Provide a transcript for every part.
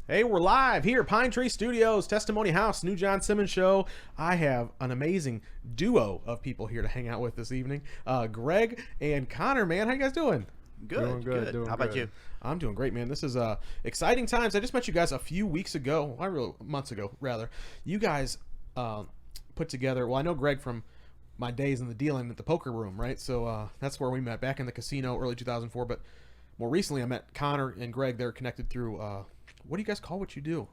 Hey, we're live here, Pine Tree Studios, Testimony House, New John Simmons Show. I have an amazing duo of people here to hang out with this evening. Greg and Connor, man, how you guys doing? Good. How about you? I'm doing great, man. This is exciting times. I just met you guys a few weeks ago, months ago, rather. You guys put together, well, I know Greg from my days in the dealing at the poker room, right? So that's where we met, back in the casino, early 2004. But more recently, I met Connor and Greg. They're connected through... what do you guys call what you do?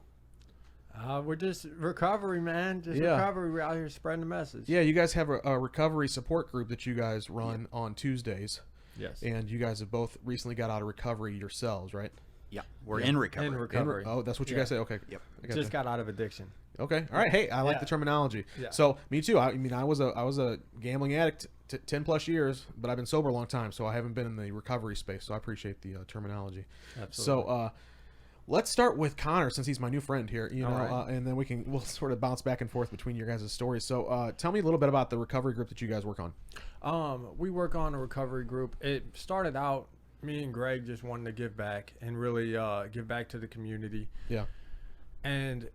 We're just recovery, man. Recovery. We're out here spreading the message. Yeah, you guys have a recovery support group that you guys run on Tuesdays. Yes. And you guys have both recently got out of recovery yourselves, right? Yeah, we're in recovery. In recovery. Oh, that's what you guys say? Okay. Yep. Just got out of addiction. Okay. All right. Hey, I like the terminology. Yeah. So me too. I mean, I was a gambling addict 10 plus years, but I've been sober a long time, so I haven't been in the recovery space. So I appreciate the terminology. Absolutely. So let's start with Connor, since he's my new friend here, you know, right. and then we'll sort of bounce back and forth between your guys' stories. So tell me a little bit about the recovery group that you guys work on. We work on a recovery group. It started out, me and Greg just wanted to give back and really give back to the community. Yeah. And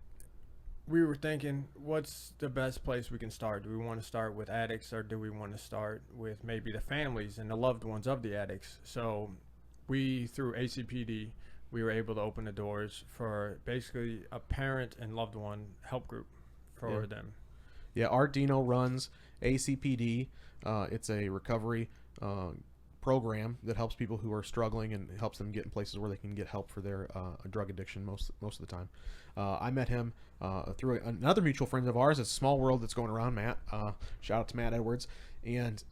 we were thinking, what's the best place we can start? Do we want to start with addicts, or do we want to start with maybe the families and the loved ones of the addicts? So we, through ACPD, we were able to open the doors for basically a parent and loved one help group for them. Yeah, Art Dino runs ACPD. It's a recovery program that helps people who are struggling and helps them get in places where they can get help for their drug addiction most of the time. I met him through another mutual friend of ours. It's a small world that's going around, Matt. Shout out to Matt Edwards. And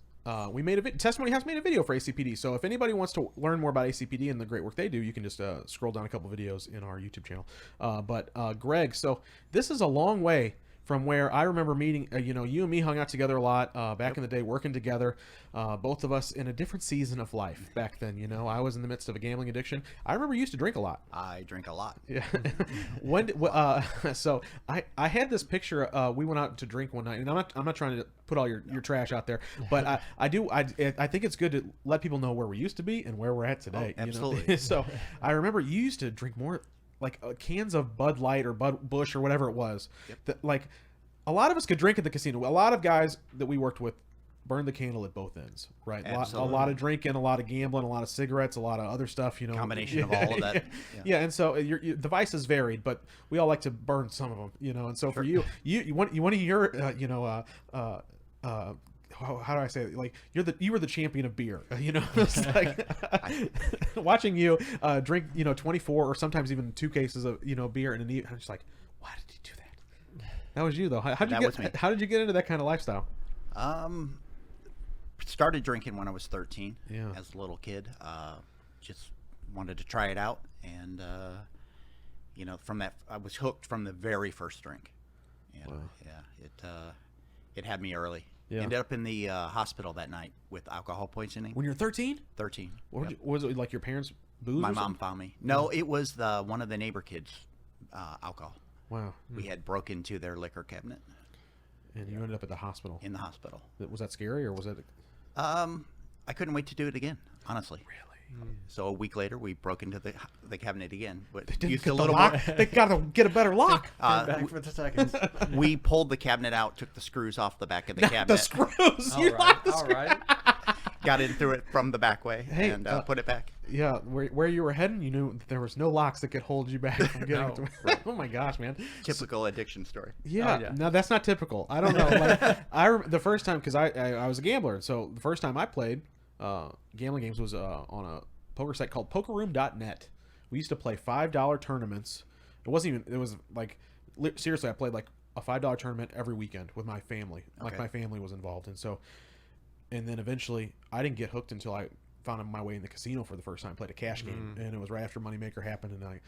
we made Testimony House made a video for ACPD. So if anybody wants to learn more about ACPD and the great work they do, you can just scroll down a couple videos in our YouTube channel. But Greg, so this is a long way from where I remember meeting, you and me hung out together a lot back in the day, working together, both of us in a different season of life back then. I was in the midst of a gambling addiction. I remember you used to drink a lot. I drink a lot. Yeah. So I had this picture. We went out to drink one night, and I'm not trying to put all your trash out there, but I think it's good to let people know where we used to be and where we're at today. Oh, absolutely. So I remember you used to drink more, like cans of Bud Light or Bud Busch or whatever it was. Yep. That, like, a lot of us could drink at the casino. A lot of guys that we worked with burned the candle at both ends, right? A lot of drinking, a lot of gambling, a lot of cigarettes, a lot of other stuff. Combination of all of that. Yeah, and so the vices varied, but we all like to burn some of them, And so for you one of your how do I say it? Like you were the champion of beer, It's like watching you drink 24 or sometimes even 2 cases of beer in an evening. I'm just like, why did you do that? That was you though. How did you get into that kind of lifestyle? Started drinking when I was 13. Yeah. As a little kid, just wanted to try it out, and from that I was hooked from the very first drink. Wow. Yeah, it had me early. Yeah. Ended up in the hospital that night with alcohol poisoning. When you were 13? 13. Was it like your parents' booze? My mom found me. No, it was one of the neighbor kids' alcohol. Wow. We had broken into their liquor cabinet. And you ended up at the hospital. In the hospital. Was that scary, or was it? I couldn't wait to do it again, honestly. Really? So a week later, we broke into the cabinet again, but They used get a the little lock. more. They gotta get a better lock. Back for the seconds. We pulled the cabinet out, took the screws off the back of the cabinet. The screws. All You right. locked the All screws. right. Got in through it from the back way and put it back. Yeah, where you were heading, you knew that there was no locks that could hold you back from getting to it. Oh my gosh, man. Typical addiction story. Yeah, Oh, yeah. no, that's not typical. I don't know. Like, the first time, because I was a gambler, so the first time I played gambling games was on a poker site called pokerroom.net. We used to play $5 tournaments. It was like, seriously, I played like a $5 tournament every weekend with my family. Like, Okay. my family was involved. And then eventually, I didn't get hooked until I found my way in the casino for the first time. Played a cash game, and it was right after Moneymaker happened, and I,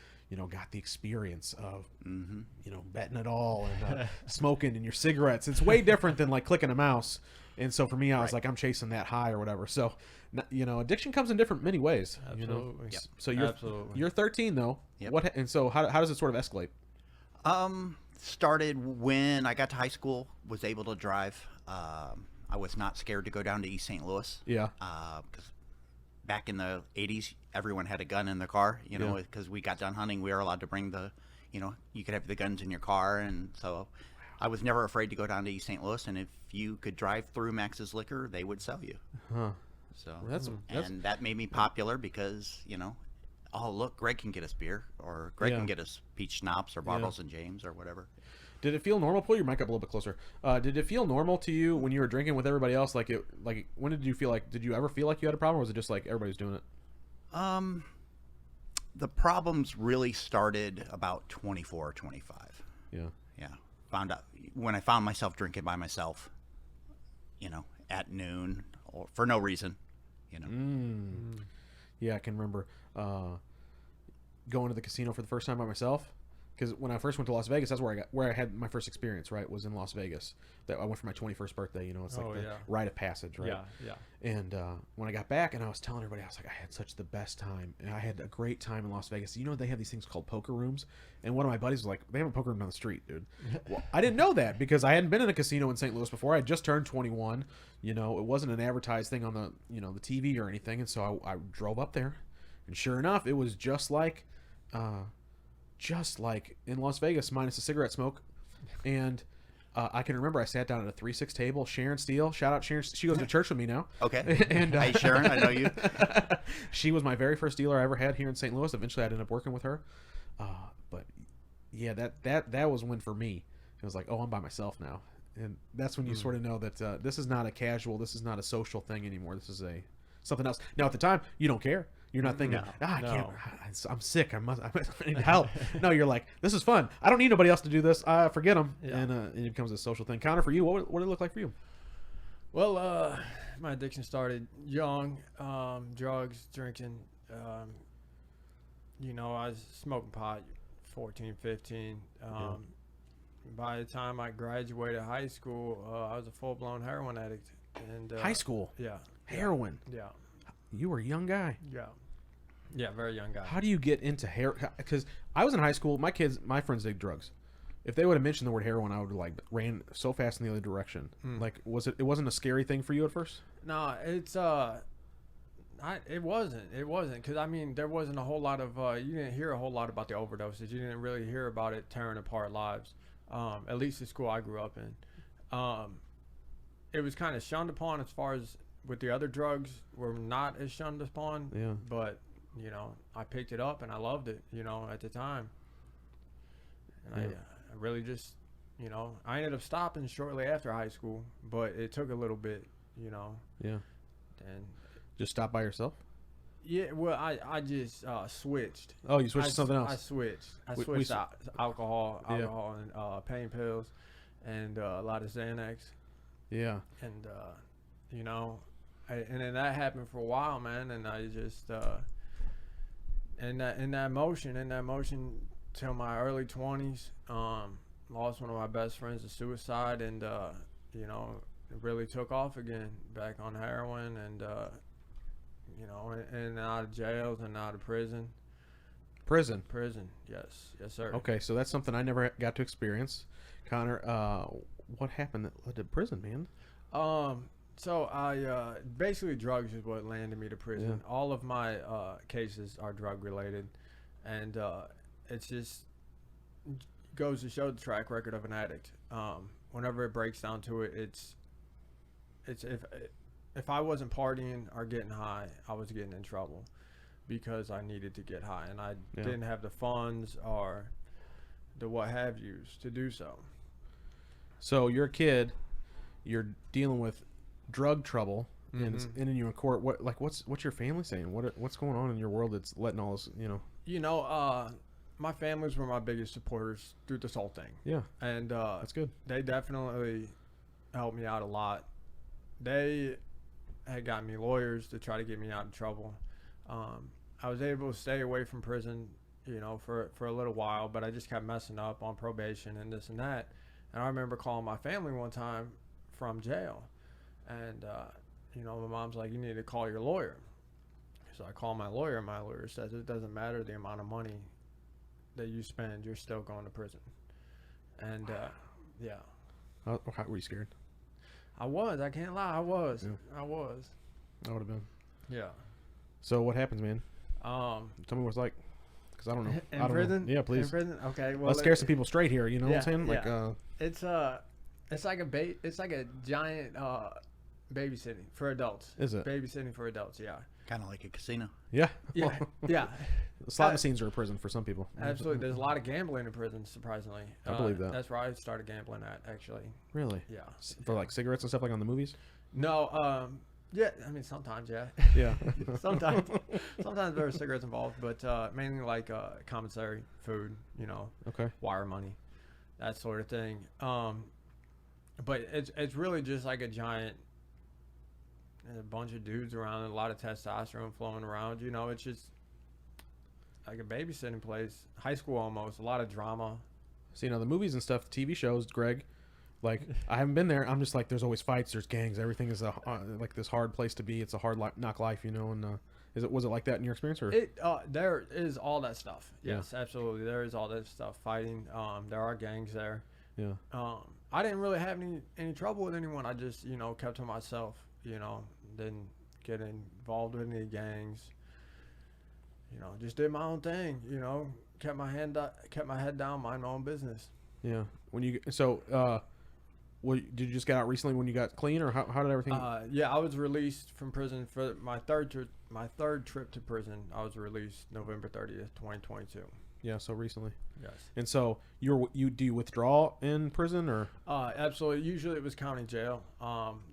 got the experience of, betting it all and smoking and your cigarettes. It's way different than like clicking a mouse. And so for me, I was like, I'm chasing that high or whatever. So, addiction comes in many ways. Absolutely. Yep. So Absolutely. you're 13 though. Yep. And so how does it sort of escalate? Started when I got to high school, was able to drive. I was not scared to go down to East St. Louis. Yeah. Because back in the 80s, everyone had a gun in their car, you know, because we got done hunting. We were allowed to bring you could have the guns in your car. And so I was never afraid to go down to East St. Louis. And if you could drive through Max's Liquor, they would sell you. Huh. So That's that made me popular because, oh, look, Greg can get us beer, or Greg can get us peach schnapps or Bartles and James or whatever. Did it feel normal? Pull your mic up a little bit closer. Did it feel normal to you when you were drinking with everybody else? Like when did you feel like? Did you ever feel like you had a problem, or was it just like everybody's doing it? The problems really started about 24 or 25. Yeah. Yeah. Found out when I found myself drinking by myself, at noon or for no reason, Yeah, I can remember going to the casino for the first time by myself. Because when I first went to Las Vegas, that's where I had my first experience. Right, was in Las Vegas. That I went for my 21st birthday. It's like the rite of passage, right? Yeah. And when I got back, and I was telling everybody, I was like, I had such the best time, and I had a great time in Las Vegas. They have these things called poker rooms, and one of my buddies was like, they have a poker room down the street, dude. Well, I didn't know that because I hadn't been in a casino in St. Louis before. I had just turned 21. It wasn't an advertised thing on the the TV or anything, and so I drove up there, and sure enough, it was just like in Las Vegas, minus the cigarette smoke. And I can remember I sat down at a 3-6 table. Sharon Steele, shout out Sharon. She goes to church with me now. Okay. And hey, Sharon, I know you. She was my very first dealer I ever had here in St. Louis. Eventually, I ended up working with her. But yeah, that was when for me it was like, oh, I'm by myself now, and that's when you sort of know that this is not a casual, this is not a social thing anymore. This is something else. Now at the time, you don't care. You're not thinking, I can't. I'm sick. I need help. No, you're like, this is fun. I don't need nobody else to do this. Forget them, and it becomes a social thing. Connor, for you, what did it look like for you? Well, my addiction started young, drugs, drinking. I was smoking pot, 14, 15. By the time I graduated high school, I was a full-blown heroin addict. And high school, yeah, heroin. Yeah. You were a young guy. Yeah, very young guy. How do you get into heroin? Because I was in high school. My friends did drugs. If they would have mentioned the word heroin, I would have ran so fast in the other direction. Like, it wasn't a scary thing for you at first? No, it's it wasn't. Because there wasn't a whole lot of you didn't hear a whole lot about the overdoses. You didn't really hear about it tearing apart lives. At least the school I grew up in. It was kind of shunned upon as far as with the other drugs were not as shunned upon. Yeah. But I picked it up and I loved it. At the time. And I really just I ended up stopping shortly after high school, but it took a little bit. Yeah. And just stop by yourself? Yeah, well, I just switched. Oh, you switched to something else? I switched alcohol and pain pills and a lot of Xanax. Yeah. And, and then that happened for a while, man, and I just, in that motion till my early 20s, lost one of my best friends to suicide, and, it really took off again, back on heroin, and, in and out of jails and out of prison. Prison, yes sir. Okay, so that's something I never got to experience. Connor, what happened that led to prison, man? So I basically drugs is what landed me to prison. Yeah. All of my cases are drug related, and it's just goes to show the track record of an addict. Whenever it breaks down to it, it's if I wasn't partying or getting high, I was getting in trouble because I needed to get high, and I didn't have the funds or the what have yous to do so. So you're a kid, you're dealing with drug trouble, and it's ending you in court. What's your family saying? What's going on in your world that's letting all this, my families were my biggest supporters through this whole thing. Yeah. And that's good. They definitely helped me out a lot. They had got me lawyers to try to get me out of trouble. I was able to stay away from prison, for a little while, but I just kept messing up on probation and this and that. And I remember calling my family one time from jail, and my mom's like, "You need to call your lawyer." So I call my lawyer, and my lawyer says it doesn't matter the amount of money that you spend, you're still going to prison. And yeah. How were you scared? I was. I can't lie. I was. Yeah. I was. I would have been. Yeah. So what happens, man? Tell me what it's like, because I don't know. In I don't prison? know. Yeah, please. In prison? Okay. Well, Let's scare some people straight here. You know what I'm saying? Like, it's like a giant babysitting for adults. Is it? Babysitting for adults? Yeah. Kind of like a casino. Yeah. Yeah. Yeah. The slot machines are a prison for some people. Absolutely. There's a lot of gambling in prison, surprisingly. I believe that. That's where I started gambling at, actually. Really? Yeah. For like cigarettes and stuff like on the movies? No, yeah, I mean, sometimes, yeah. Yeah. Sometimes there are cigarettes involved, but mainly like commissary, food, Okay. wire money, that sort of thing. But it's really just like a bunch of dudes around, and a lot of testosterone flowing around. It's just like a babysitting place, high school almost. A lot of drama. See, now the movies and stuff, TV shows, Greg. Like, I haven't been there. I'm just like, there's always fights, there's gangs, everything is like this hard place to be. It's a hard knock life, And was it like that in your experience, or? There is all that stuff. Yes, absolutely. There is all that stuff. Fighting. There are gangs there. Yeah. I didn't really have any trouble with anyone. I just kept to myself. Didn't get involved with any gangs. Just did my own thing. Kept my head down, mind my own business. Yeah. Did you just get out recently when you got clean, or how did everything? Yeah, I was released from prison for my third trip to prison. I was released November 30th, 2022. Yeah, so recently. Yes. And so do you withdraw in prison, or? Absolutely. Usually it was county jail.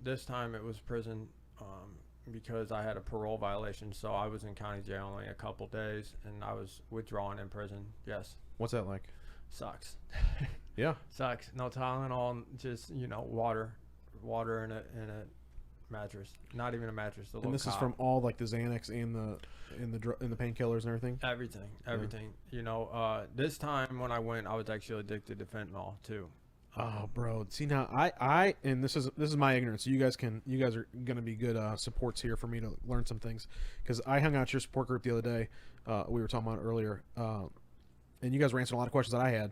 This time it was prison, because I had a parole violation, so I was in county jail only a couple days, and I was withdrawn in prison. Yes. What's that like? Sucks. Yeah. Sucks. No Tylenol, just water in a mattress. Not even a mattress. And this is from all like the Xanax and the painkillers and everything. Everything. This time when I went, I was actually addicted to fentanyl too. Oh, bro. See, now I and this is my ignorance. So you guys are gonna be good supports here for me to learn some things, because I hung out at your support group the other day. We were talking about it earlier, and you guys were answering a lot of questions that I had.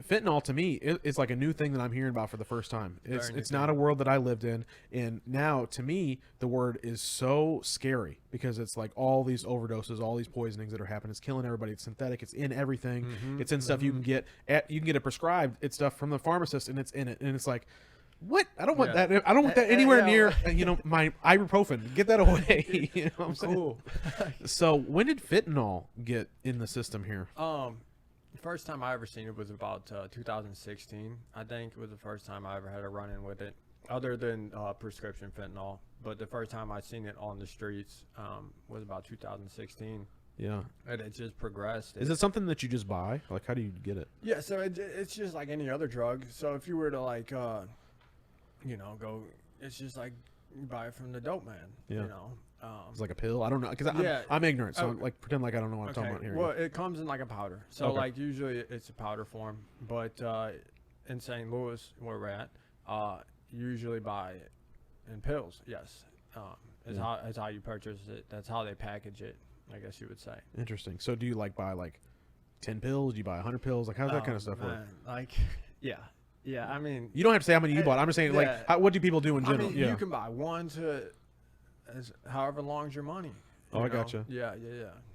Fentanyl to me, it's like a new thing that I'm hearing about for the first time. It's not a world that I lived in, and now to me the word is so scary, because it's like all these overdoses, all these poisonings that are happening. It's killing everybody. It's synthetic. It's in everything. It's in stuff you can get it prescribed. It's stuff from the pharmacist, and it's in it, and it's like, what? I don't want that. I don't want that anywhere near my ibuprofen. Get that away. You know what I'm saying? Cool. So when did fentanyl get in the system here? The first time I ever seen it was about 2016. I think it was the first time I ever had a run-in with it, other than prescription fentanyl. But the first time I seen it on the streets was about 2016. Yeah. And it just progressed. Is it something that you just buy? Like, how do you get it? Yeah, so it's just like any other drug. So if you were to like, go, it's just like you buy it from the dope man. Yeah. It's like a pill. I don't know, because I'm ignorant, so like pretend like I don't know what I'm talking about here. Well, it comes in like a powder. So like usually it's a powder form, but in St. Louis where we're at, usually buy it in pills. Yes, is how you purchase it. That's how they package it, I guess you would say. Interesting. So do you like buy like 10 pills? Do you buy 100 pills? Like, how's that kind of stuff work? Like, yeah. I mean, you don't have to say how many you bought. I'm just saying, like, what do people do in general? I mean, you can buy one to however long's your money. I gotcha. Yeah.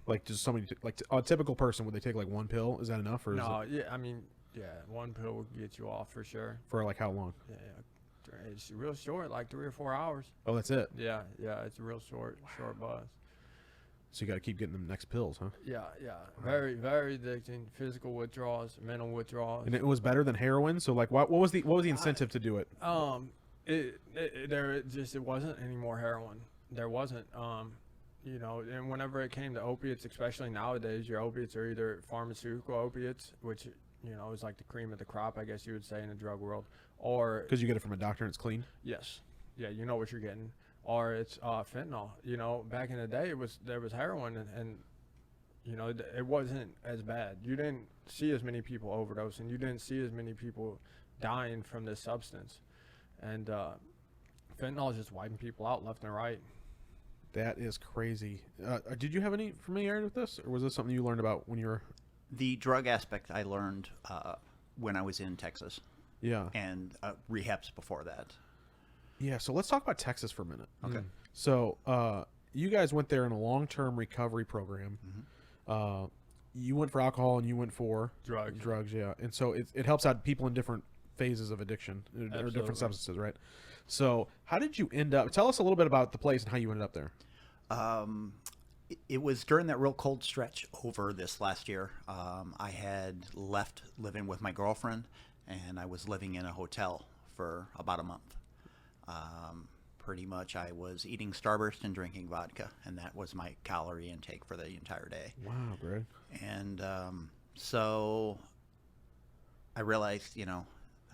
Like, just somebody like a typical person, would they take like one pill? Is that enough, or no? Is it, I mean, one pill will get you off for sure. for like how long? Yeah, it's real short, like 3 or 4 hours. Oh, that's it. Yeah, it's a real short buzz. So you got to keep getting them next pills, huh? Yeah. Very, very addicting. Physical withdrawals, mental withdrawals. And it was better than heroin. So like, what was the incentive to do it? It wasn't any more heroin. There wasn't. And whenever it came to opiates, especially nowadays, your opiates are either pharmaceutical opiates, which is like the cream of the crop, I guess you would say, in the drug world, or Because you get it from a doctor and it's clean. yes, yeah, you know what you're getting, or it's fentanyl. Back in the day, there was heroin, and it wasn't as bad. You didn't see as many people overdosing. You didn't see as many people dying from this substance, and fentanyl is just wiping people out left and right. That is crazy. Did you have any familiarity with this, or was this something you learned about when you were? The drug aspect I learned when I was in Texas. Yeah. And rehabs before that. Yeah. So let's talk about Texas for a minute. Okay. So you guys went there in a long-term recovery program. You went for alcohol and you went for drugs, yeah. And so it helps out people in different phases of addiction or different substances, right? So how did you end up? Tell us a little bit about the place and how you ended up there. It was during that real cold stretch over this last year. I had left living with my girlfriend, and I was living in a hotel for about a month. Pretty much I was eating Starburst and drinking vodka, and that was my calorie intake for the entire day. Wow, Greg. And so I realized,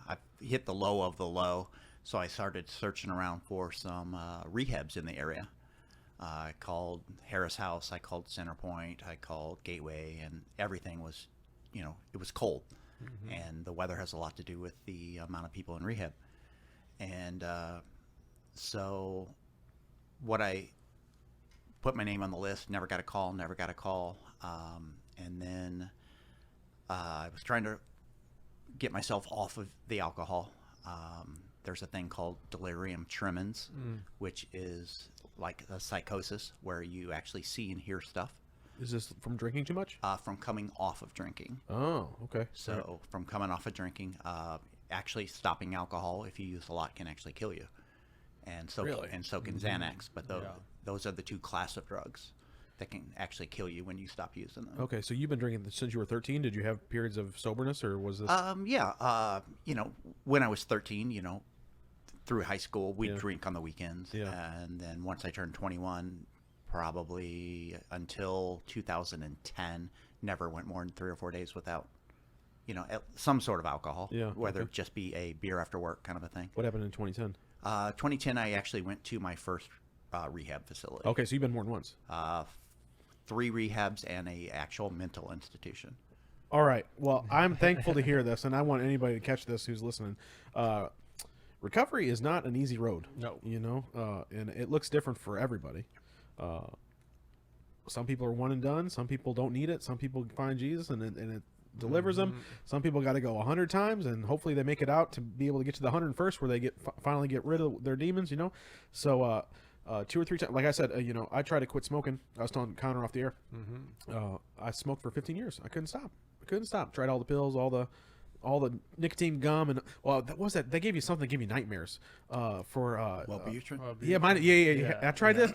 I hit the low of the low, so I started searching around for some rehabs in the area. I called Harris House, I called Centerpoint, I called Gateway, and everything was, it was cold. And the weather has a lot to do with the amount of people in rehab. And so what I put my name on the list, never got a call. And then I was trying to get myself off of the alcohol. There's a thing called delirium tremens, which is like a psychosis where you actually see and hear stuff. Is this from drinking too much? From coming off of drinking. Oh, okay. So from coming off of drinking, actually stopping alcohol, if you use a lot, can actually kill you. And so, Really? and so can Xanax, but those are the two class of drugs that can actually kill you when you stop using them. Okay, so you've been drinking since you were 13. Did you have periods of soberness, or was this? Yeah. When I was 13, through high school, we'd drink on the weekends. Yeah. And then once I turned 21, probably until 2010, never went more than 3 or 4 days without, some sort of alcohol. Yeah, Whether okay. it just be a beer after work kind of a thing. What happened in 2010? 2010, I actually went to my first rehab facility. Okay, so you've been more than once. 3 rehabs and a actual mental institution. All right. Well, I'm thankful to hear this, and I want anybody to catch this who's listening. Recovery is not an easy road. No. And it looks different for everybody. Some people are one and done. Some people don't need it. Some people find Jesus and it delivers them. Some people got to go 100 times, and hopefully they make it out to be able to get to the 101st where they finally get rid of their demons. So 2 or 3 times, like I said, I tried to quit smoking. I was telling Connor off the air. I smoked for 15 years. I couldn't stop. Tried all the pills, all the nicotine gum, and that was that. They gave you something that gave you nightmares. Wellbutrin? Yeah. I tried this.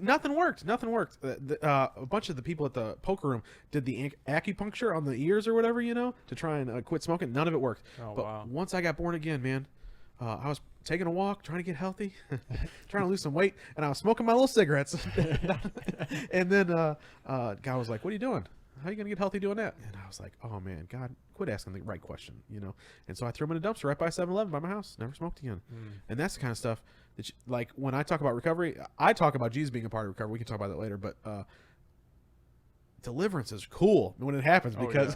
Nothing worked. A bunch of the people at the poker room did the acupuncture on the ears or whatever, to try and quit smoking. None of it worked. But once I got born again, man, I was taking a walk, trying to get healthy, trying to lose some weight, and I was smoking my little cigarettes. And then guy was like, "What are you doing? How are you going to get healthy doing that?" And I was like, "Oh, man, God, quit asking the right question, And so I threw him in a dumpster right by 7-Eleven by my house. Never smoked again. And that's the kind of stuff that, like, when I talk about recovery, I talk about Jesus being a part of recovery. We can talk about that later. But deliverance is cool when it happens because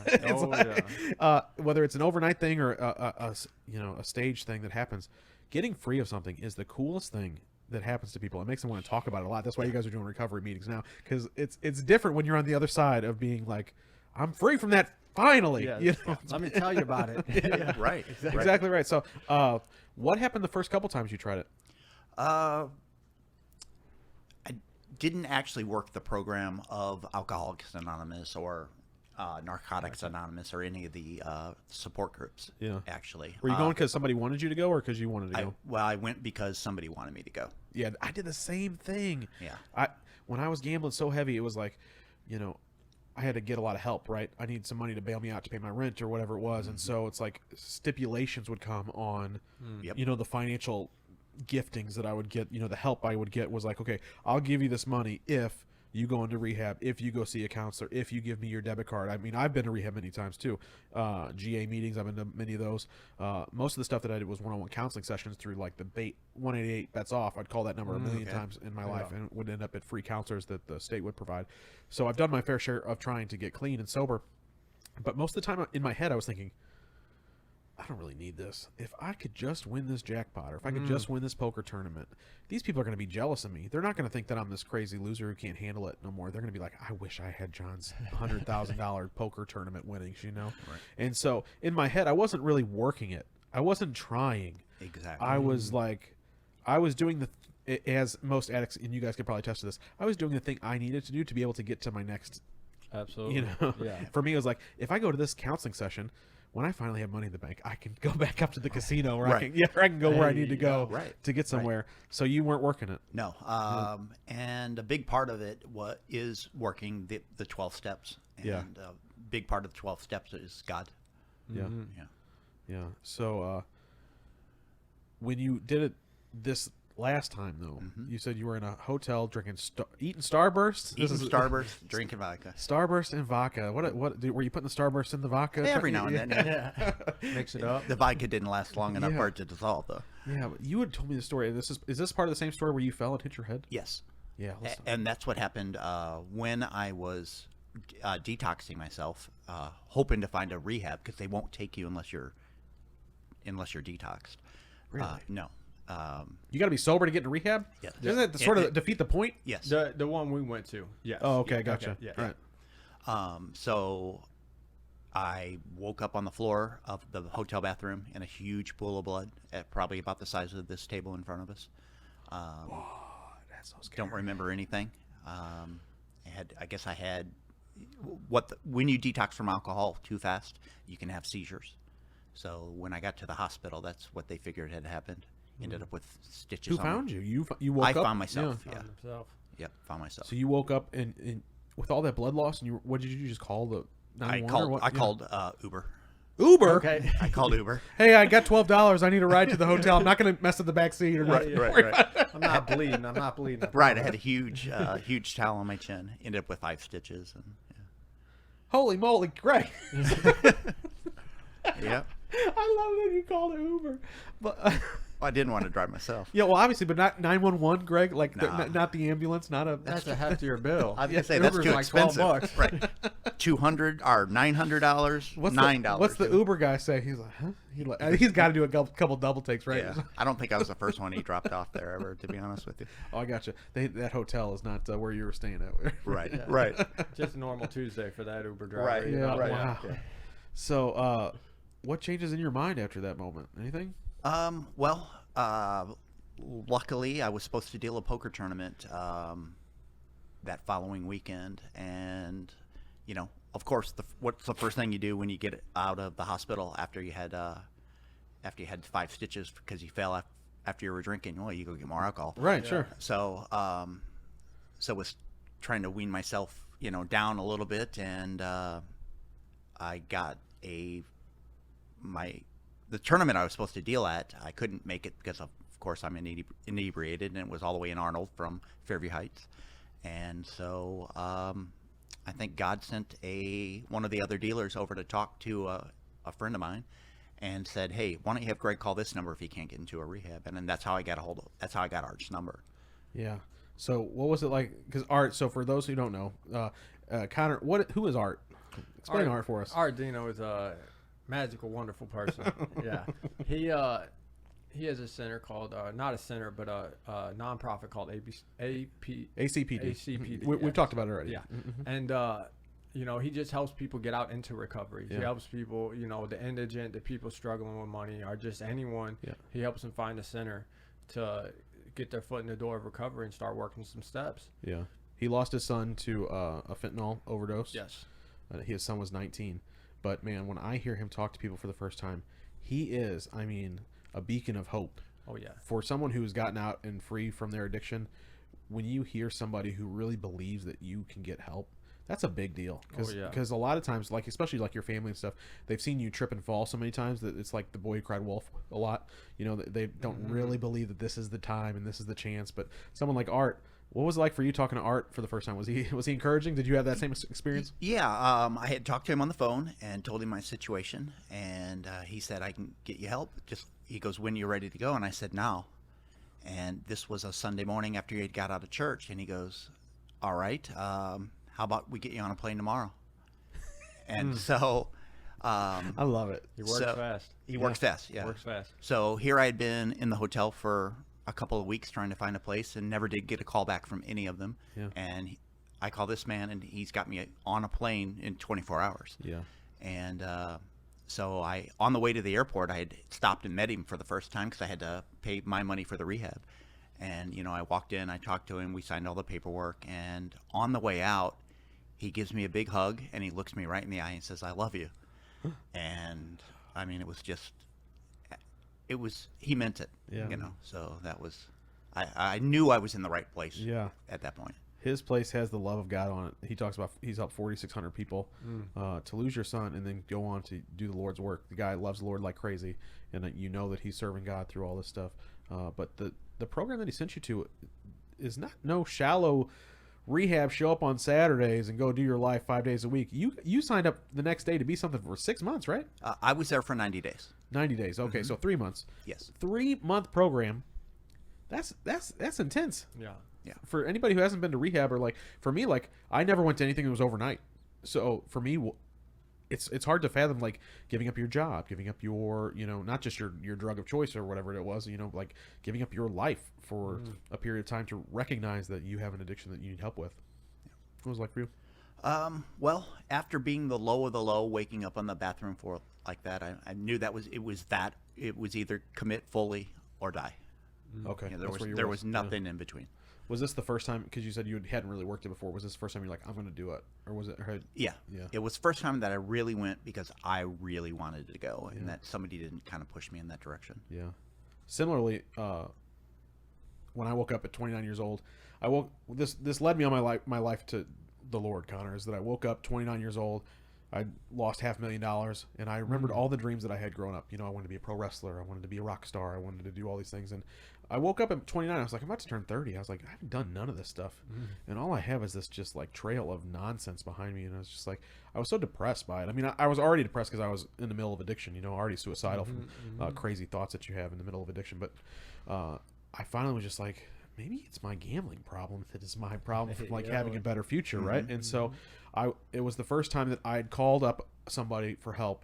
whether it's an overnight thing or a stage thing that happens, getting free of something is the coolest thing that happens to people. It makes them want to talk about it a lot. That's why you guys are doing recovery meetings now, because it's different when you're on the other side of being like, I'm free from that finally. Let me tell you about it. Right. Exactly right. So what happened the first couple times you tried it? I didn't actually work the program of Alcoholics Anonymous or Narcotics Anonymous or any of the support groups. Actually, were you going because somebody wanted you to go, or because you wanted to go? I went because somebody wanted me to go. Yeah, I did the same thing. Yeah, when I was gambling so heavy, it was like, I had to get a lot of help, right? I need some money to bail me out to pay my rent or whatever it was, and so it's like stipulations would come on, the financial giftings that I would get, the help I would get was like, okay, I'll give you this money if you go into rehab, if you go see a counselor, if you give me your debit card. I mean, I've been to rehab many times too. GA meetings, I've been to many of those. Most of the stuff that I did was one-on-one counseling sessions through like the BAIT 188 bets off. I'd call that number a million times in my life, and it would end up at free counselors that the state would provide. So I've done my fair share of trying to get clean and sober. But most of the time in my head, I was thinking, I don't really need this. If I could just win this jackpot, or if I could just win this poker tournament, these people are going to be jealous of me. They're not going to think that I'm this crazy loser who can't handle it no more. They're going to be like, I wish I had John's $100,000 poker tournament winnings, Right. And so in my head, I wasn't really working it. I wasn't trying. Exactly. I was like, I was doing as most addicts, and you guys could probably attest to this, I was doing the thing I needed to do to be able to get to my next. Absolutely. You know, Yeah. for me, it was like, if I go to this counseling session, when I finally have money in the bank, I can go back up to the casino, or Right. I can go where I need to go Right. to get somewhere. So you weren't working it. No. And a big part of it is working the 12 steps. And Yeah. a big part of the 12 steps is God. Yeah. Mhm. Yeah. Yeah. So when you did it this last time, though, you said you were in a hotel drinking, eating Starburst. Eating Starburst, drinking vodka. Starburst and vodka. What were you putting the Starburst in the vodka? Every now and then. Yeah. Mix it up. The vodka didn't last long enough Yeah. for it to dissolve, though. Yeah, but you had told me the story. Is this part of the same story where you fell and hit your head? Yes. Yeah. let's- And that's what happened when I was detoxing myself, hoping to find a rehab, because they won't take you unless you're detoxed. Really? No. You got to be sober to get into rehab. Yes. Doesn't that sort of defeat the point? Yes. The one we went to. Yes. Oh, okay, Yeah, gotcha. yeah. All right. So I woke up on the floor of the hotel bathroom in a huge pool of blood, at probably about the size of this table in front of us. That's so scary. Don't remember anything. I guess I had when you detox from alcohol too fast, you can have seizures. So when I got to the hospital, that's what they figured had happened. Ended up with stitches. Who on found me. you? You woke up. I found myself. Yeah. Yeah. Found himself. Yep. Found myself. So you woke up and with all that blood loss, and what did you do? Just call the 911 or called. what? I Yeah. called Uber. Uber. Okay. I called Uber. Hey, I got $12. I need a ride to the hotel. I'm not going to mess with the back seat or Right, nothing. right. I'm not bleeding. I'm not bleeding. Right. I had a huge towel on my chin. Ended up with 5 stitches. And Holy moly, Greg! yeah. I love that you called it Uber, but I didn't want to drive myself. yeah, well, obviously, but not 911, Greg. Like Nah. not the ambulance, not a. That's a heftier bill. I was gonna say that's Uber's too like $12 expensive. Right. $200 or $900. What's $9. What's the Uber guy say? He's like, huh? He's got to do a couple double takes, right? Yeah. I don't think I was the first one he dropped off there ever, to be honest with you. Oh, I got you. That hotel is not where you were staying at. Right. Yeah. Right. Just a normal Tuesday for that Uber driver. Right. you Yeah. know? Wow. So, what changes in your mind after that moment? Anything? Well, luckily I was supposed to deal a poker tournament that following weekend, and of course, what's the first thing you do when you get out of the hospital after you had 5 stitches because you fell after you were drinking? Well, you go get more alcohol. Right. Yeah. Sure. So, was trying to wean myself, down a little bit, and I got the tournament I was supposed to deal at. I couldn't make it because of course I'm inebriated, and it was all the way in Arnold from Fairview Heights, and so I think God sent one of the other dealers over to talk to a friend of mine, and said, "Hey, why don't you have Greg call this number if he can't get into a rehab?" And then that's how I got Art's number. Yeah. So, what was it like? Because Art. So, for those who don't know, Connor, who is Art? Explain Art for us. Art Dino is a magical, wonderful person. Yeah. He has a center called not a center, but a nonprofit called ACPD. ACPD. We've yeah. talked about it already. Yeah. Mhm. And he just helps people get out into recovery. Yeah. He helps people, the indigent, the people struggling with money, or just anyone. Yeah. He helps them find a center to get their foot in the door of recovery and start working some steps. Yeah. He lost his son to a fentanyl overdose. Yes. His son was 19. But, man, when I hear him talk to people for the first time, he is, a beacon of hope. Oh, yeah. For someone who's gotten out and free from their addiction, when you hear somebody who really believes that you can get help, that's a big deal. Because a lot of times, especially your family and stuff, they've seen you trip and fall so many times that it's like the boy who cried wolf a lot. They don't really believe that this is the time and this is the chance. But someone like Art, what was it like for you talking to Art for the first time? Was he encouraging? Did you have that same experience? Yeah, I had talked to him on the phone and told him my situation, and he said, "I can get you help." He goes, "When you're ready to go?" And I said, "Now." And this was a Sunday morning after he had got out of church, and he goes, "All right, how about we get you on a plane tomorrow?" And so I love it. He works fast. He works fast, yeah. Works fast. So here I had been in the hotel for a couple of weeks trying to find a place, and never did get a call back from any of them. Yeah. And I call this man, and he's got me on a plane in 24 hours. Yeah. And so on the way to the airport, I had stopped and met him for the first time because I had to pay my money for the rehab. And, you know, I walked in, I talked to him, we signed all the paperwork, and on the way out, he gives me a big hug, and he looks me right in the eye and says, "I love you." And, I mean, he meant it, Yeah. you know, so that was, I knew I was in the right place Yeah. at that point. His place has the love of God on it. He talks about he's helped 4,600 people to lose your son and then go on to do the Lord's work. The guy loves the Lord like crazy, and you know that he's serving God through all this stuff. But the program that he sent you to is not no shallow rehab. Show up on Saturdays and go do your life 5 days a week. You signed up the next day to be something for 6 months, right? I was there for 90 days. 90 days. Okay, so 3 months. Yes. 3-month program. That's intense. Yeah. Yeah. For anybody who hasn't been to rehab, or like for me, like I never went to anything that was overnight. So for me, it's hard to fathom like giving up your job, giving up your, you know, not just your drug of choice or whatever it was, you know, like giving up your life for a period of time to recognize that you have an addiction that you need help with. What was it like for you? Well, after being the low of the low, waking up on the bathroom floor like that, I knew it was either commit fully or die. Okay, You know, that's where you there were. was nothing in between. Was this the first time? Because you said you hadn't really worked it before. Was this the first time you're like, I'm going to do it, or was it? Yeah. Yeah. It was the first time that I really went because I really wanted to go, and that somebody didn't kind of push me in that direction. Yeah. Similarly, when I woke up at 29 years old, this led me on my life to the Lord, Connor, is that I woke up 29 years old. I lost $500,000, and I remembered all the dreams that I had growing up. You know, I wanted to be a pro wrestler. I wanted to be a rock star. I wanted to do all these things. And I woke up at 29. I was like, I'm about to turn 30. I was like, I haven't done none of this stuff. And all I have is this just like trail of nonsense behind me. And I was just like, I was so depressed by it. I mean, I was already depressed because I was in the middle of addiction, you know, already suicidal from crazy thoughts that you have in the middle of addiction. But I finally was just like, maybe it's my gambling problem that is my problem from like having a better future, right? And so it was the first time that I had called up somebody for help,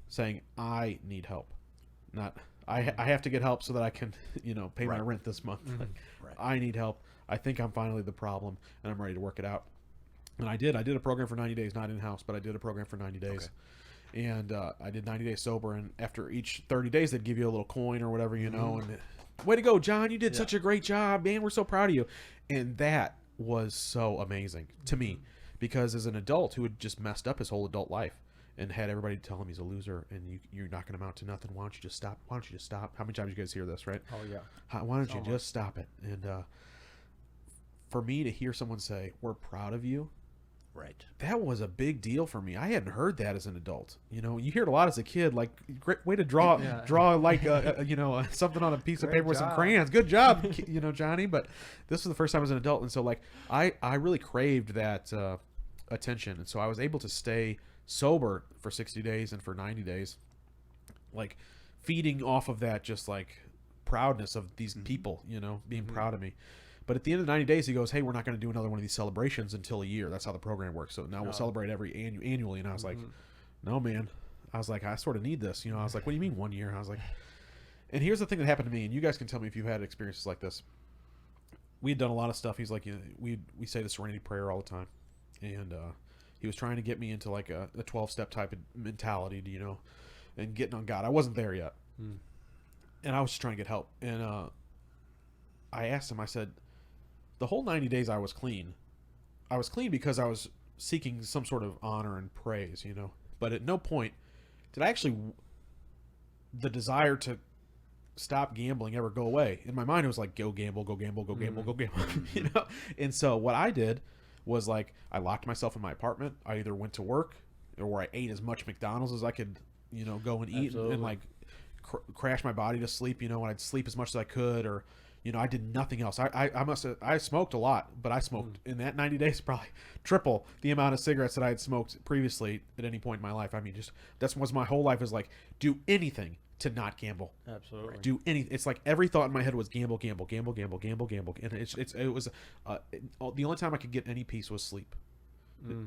saying I need help, not I have to get help so that I can, you know, pay my rent this month. Like, I need help. I think I'm finally the problem, and I'm ready to work it out. And I did a program for 90 days, not in house, but I did a program for 90 days. Okay. And I did 90 days sober, and after each 30 days, they'd give you a little coin or whatever, you know, and way to go, John, you did such a great job, man, we're so proud of you. And that was so amazing to me, because as an adult who had just messed up his whole adult life and had everybody tell him he's a loser and you're not going to amount to nothing, why don't you just stop? Why don't you just stop? How many times you guys hear this, right? Oh yeah. Why don't you just stop it? And for me to hear someone say, we're proud of you, Right. that was a big deal for me. I hadn't heard that as an adult. You know, you hear it a lot as a kid, like, great way to draw like, you know, something on a piece of paper with some crayons. Good job, you know, Johnny. But this was the first time as an adult. And so, like, I really craved that attention. And so I was able to stay sober for 60 days and for 90 days, like, feeding off of that just, like, proudness of these people, you know, being proud of me. But at the end of the 90 days, he goes, hey, we're not going to do another one of these celebrations until a year. That's how the program works. So now we'll celebrate annually. And I was like, no, man. I was like, I sort of need this. You know, I was like, what do you mean 1 year? I was like, and here's the thing that happened to me. And you guys can tell me if you've had experiences like this. We had done a lot of stuff. He's like, you know, we say the serenity prayer all the time. And he was trying to get me into like a 12-step type of mentality, you know, and getting on God. I wasn't there yet. And I was just trying to get help. And I asked him, I said, the whole 90 days I was clean. I was clean because I was seeking some sort of honor and praise, you know. But at no point did I actually, the desire to stop gambling ever go away. In my mind, it was like, go gamble, go gamble, go gamble, go gamble, you know. And so what I did was like, I locked myself in my apartment. I either went to work or I ate as much McDonald's as I could, you know, go and eat and like crash my body to sleep, you know, and I'd sleep as much as I could, or you know, I did nothing else. I smoked a lot, but I smoked in that 90 days probably triple the amount of cigarettes that I had smoked previously at any point in my life. I mean, just that's what my whole life is like. Do anything to not gamble. Absolutely. Do anything. It's like every thought in my head was gamble, gamble, gamble, gamble, gamble, gamble, and it was the only time I could get any peace was sleep.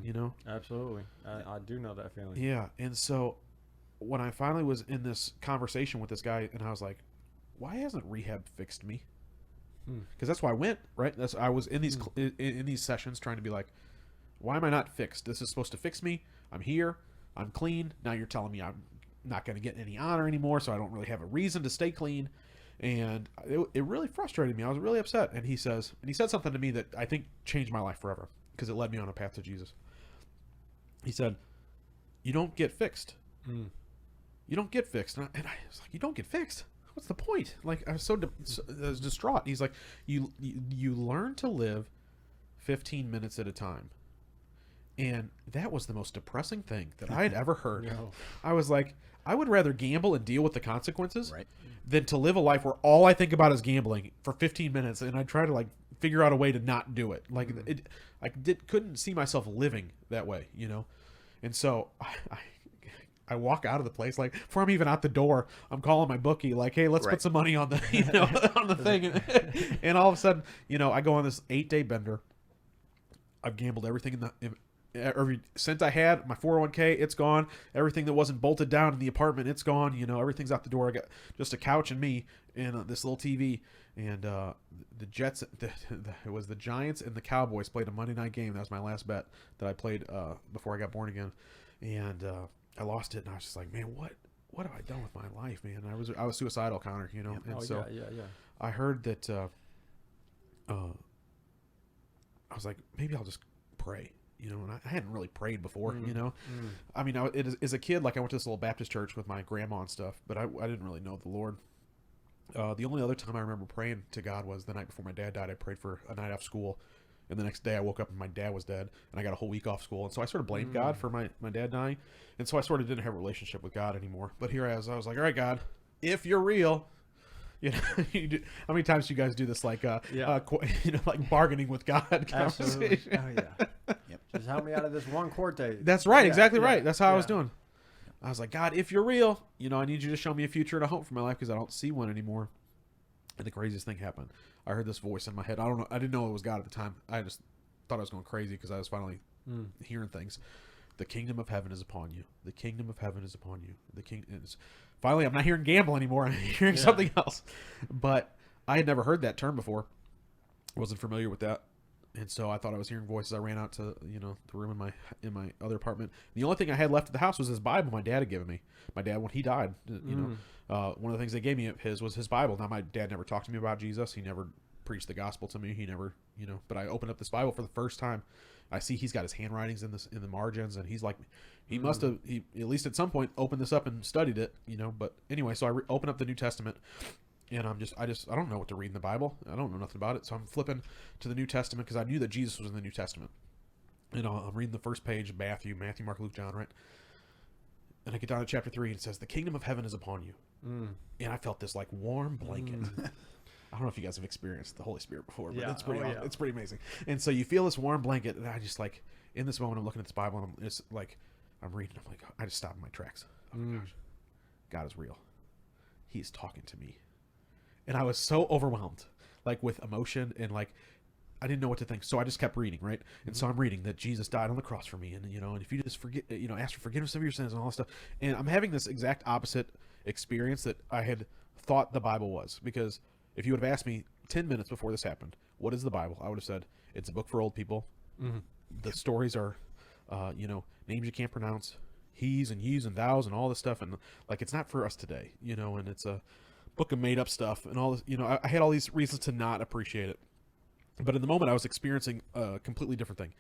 You know. Absolutely. I do know that feeling. Yeah, and so when I finally was in this conversation with this guy, and I was like, why hasn't rehab fixed me? Because that's why I went, right? I was in these in these sessions trying to be like, why am I not fixed? This is supposed to fix me. I'm here. I'm clean. Now you're telling me I'm not going to get any honor anymore, so I don't really have a reason to stay clean. And it really frustrated me. I was really upset. And he said something to me that I think changed my life forever, because it led me on a path to Jesus. He said, "You don't get fixed. You don't get fixed." And I was like, "You don't get fixed? What's the point?" Like, I was I was distraught. He's like, you learn to live 15 minutes at a time. And that was the most depressing thing that I had ever heard. No. I was like, I would rather gamble and deal with the consequences Right. than to live a life where all I think about is gambling for 15 minutes, and I try to like figure out a way to not do it. Like couldn't see myself living that way, you know. And so I walk out of the place, like before I'm even out the door, I'm calling my bookie, like, "Hey, let's put some money on the on the thing." And all of a sudden, I go on this 8-day bender. I've gambled everything every cent I had. My 401k, it's gone. Everything that wasn't bolted down in the apartment, it's gone. Everything's out the door. I got just a couch and me and this little TV. And the Jets, it was the Giants and the Cowboys played a Monday night game. That was my last bet that I played before I got born again. And I lost it, and I was just like, man, what have I done with my life, man? And I was suicidal, Connor, Yep. And I heard that I was like, maybe I'll just pray, and I hadn't really prayed before, I mean, as a kid, like I went to this little Baptist church with my grandma and stuff, but I didn't really know the Lord. The only other time I remember praying to God was the night before my dad died. I prayed for a night off school, and the next day I woke up and my dad was dead, and I got a whole week off school. And so I sort of blamed God for my dad dying. And so I sort of didn't have a relationship with God anymore. But here I was like, all right, God, if you're real, how many times do you guys do this, like, like bargaining with God Absolutely. conversation? Oh, yeah. Yep. Just help me out of this one court date. That's right. Yeah, Exactly yeah, right. That's how I was yeah. doing. I was like, God, if you're real, I need you to show me a future and a hope for my life, because I don't see one anymore. And the craziest thing happened. I heard this voice in my head. I don't know. I didn't know it was God at the time. I just thought I was going crazy because I was finally hearing things. The kingdom of heaven is upon you. The kingdom of heaven is upon you. Finally, I'm not hearing gamble anymore. I'm hearing something else. But I had never heard that term before. Wasn't familiar with that. And so I thought I was hearing voices. I ran out to the room in my other apartment. The only thing I had left at the house was this Bible my dad had given me. My dad, when he died, one of the things they gave me was his Bible. Now, my dad never talked to me about Jesus. He never preached the gospel to me. He never, but I opened up this Bible for the first time. I see he's got his handwritings in the margins, and he's like, he must have, at least at some point, opened this up and studied it, But anyway, so I opened up the New Testament. And I don't know what to read in the Bible. I don't know nothing about it. So I'm flipping to the New Testament because I knew that Jesus was in the New Testament. I'm reading the first page, Matthew, Mark, Luke, John, right? And I get down to chapter 3, and it says, "The kingdom of heaven is upon you." And I felt this like warm blanket. I don't know if you guys have experienced the Holy Spirit before, but it's pretty it's pretty amazing. And so you feel this warm blanket, and I just like, in this moment, I'm looking at this Bible, and I'm reading. I'm like, I just stopped in my tracks. Oh my gosh, God is real. He's talking to me. And I was so overwhelmed, like with emotion, and like I didn't know what to think. So I just kept reading, right? And so I'm reading that Jesus died on the cross for me, and and if you just forget, ask for forgiveness of your sins and all that stuff. And I'm having this exact opposite experience that I had thought the Bible was, because if you would have asked me 10 minutes before this happened, what is the Bible? I would have said it's a book for old people. The stories are, names you can't pronounce, he's and yous and thous and all this stuff, and like it's not for us today, and it's a book of made up stuff and all this. I had all these reasons to not appreciate it, but in the moment I was experiencing a completely different thing.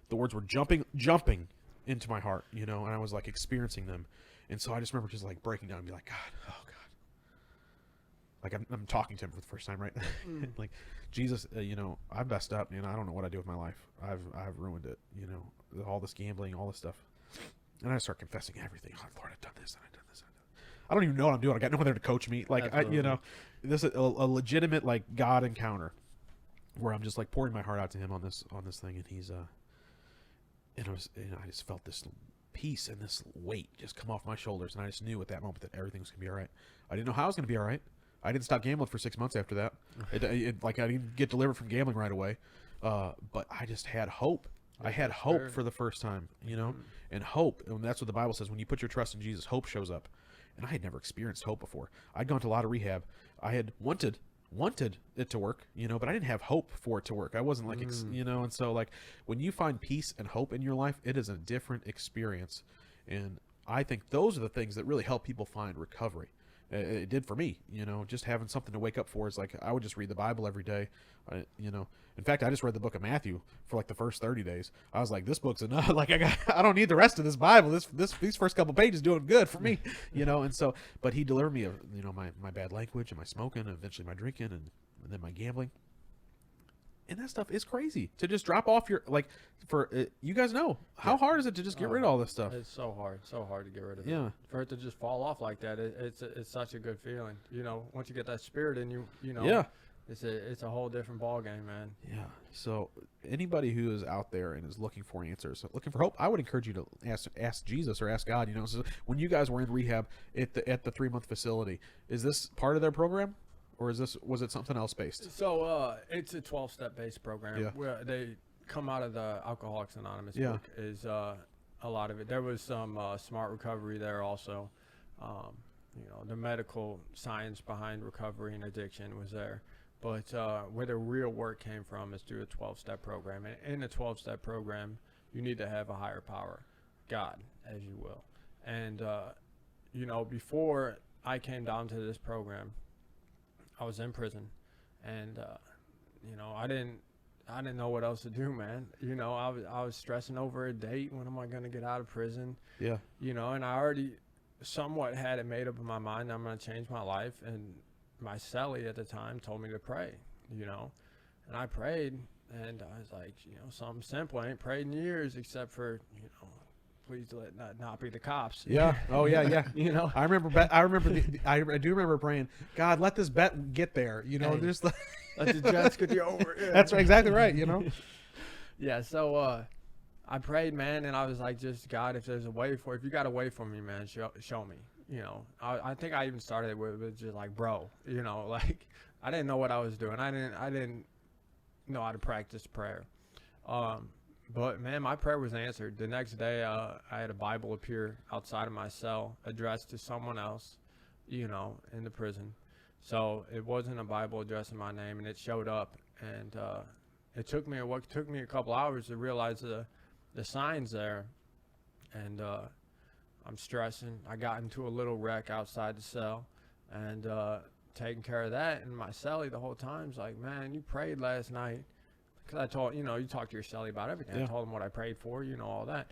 The words were jumping into my heart, and I was like experiencing them. And so I just remember just like breaking down and be like, God, oh God, like I'm talking to him for the first time, right? Like, Jesus, I messed up, man. I don't know what I do with my life. I've ruined it, all this gambling, all this stuff. And I start confessing everything. Oh, Lord, I've done this and I've done this. I don't even know what I'm doing. I got no one there to coach me. Like, this is a legitimate like God encounter where I'm just like pouring my heart out to him on this thing, and he's and I just felt this peace and this weight just come off my shoulders, and I just knew at that moment that everything was gonna be all right. I didn't know how it was gonna be all right. I didn't stop gambling for 6 months after that. Like I didn't get delivered from gambling right away, but I just had hope. I had hope for the first time, and hope, and that's what the Bible says. When you put your trust in Jesus, hope shows up. And I had never experienced hope before. I'd gone to a lot of rehab. I had wanted it to work, but I didn't have hope for it to work. I wasn't like, and so like when you find peace and hope in your life, it is a different experience. And I think those are the things that really help people find recovery. It did for me, just having something to wake up for. Is like I would just read the Bible every day, in fact, I just read the book of Matthew for like the first 30 days. I was like, this book's enough. Like I don't need the rest of this Bible. These first couple pages doing good for me, and so, but he delivered me of, my bad language and my smoking and eventually my drinking and then my gambling. And that stuff is crazy to just drop off your, you guys know how hard is it to just get rid of all this stuff? It's so hard to get rid of it. Yeah. For it to just fall off like that, it's such a good feeling. Once you get that spirit in you, Yeah. It's a whole different ball game, man. Yeah. So anybody who is out there and is looking for answers, looking for hope, I would encourage you to ask Jesus or ask God. So when you guys were in rehab at the 3-month facility, is this part of their program, or was it something else based? So it's a 12-step based program. Yeah. Where they come out of the Alcoholics Anonymous Yeah. book is a lot of it. There was some smart recovery there also. The medical science behind recovery and addiction was there. But where the real work came from is through a 12-step program. And in a 12-step program, you need to have a higher power, God, as you will. And, before I came down to this program, I was in prison. And, I didn't know what else to do, man. I was stressing over a date. When am I going to get out of prison? Yeah. And I already somewhat had it made up in my mind. I'm going to change my life. And my cellie at the time told me to pray, and I prayed, and I was like, something simple. I ain't prayed in years except for, please let not be the cops. Yeah. Oh yeah. Yeah. I remember. I do remember praying, God, let this bet get there. There's let the Jets get the over. Yeah. That's exactly right. Yeah. So I prayed, man, and I was like, just God, if there's a way if you got a way for me, man, show me. I think I even started with just like, bro, I didn't know what I was doing. I didn't know how to practice prayer. But man, my prayer was answered. The next day, I had a Bible appear outside of my cell addressed to someone else, in the prison. So it wasn't a Bible addressing my name, and it showed up. And it took me a couple hours to realize the signs there. And I'm stressing. I got into a little wreck outside the cell, and taking care of that. And my cellie the whole time's like, man, you prayed last night. Because I told, you talk to your cellie about everything. Yeah. I told him what I prayed for, all that.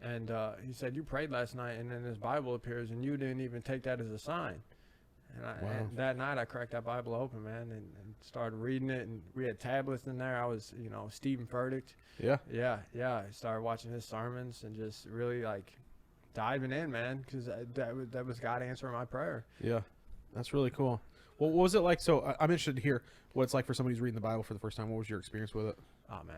And he said, you prayed last night, and then this Bible appears, and you didn't even take that as a sign. And that night I cracked that Bible open, man, and started reading it. And we had tablets in there. I was, Stephen Verdict. Yeah. Yeah. I started watching his sermons and just really diving in, man, because that was God answering my prayer. Yeah, that's really cool. Well, what was it like? So I'm interested to hear what it's like for somebody who's reading the Bible for the first time. What was your experience with it? Oh man,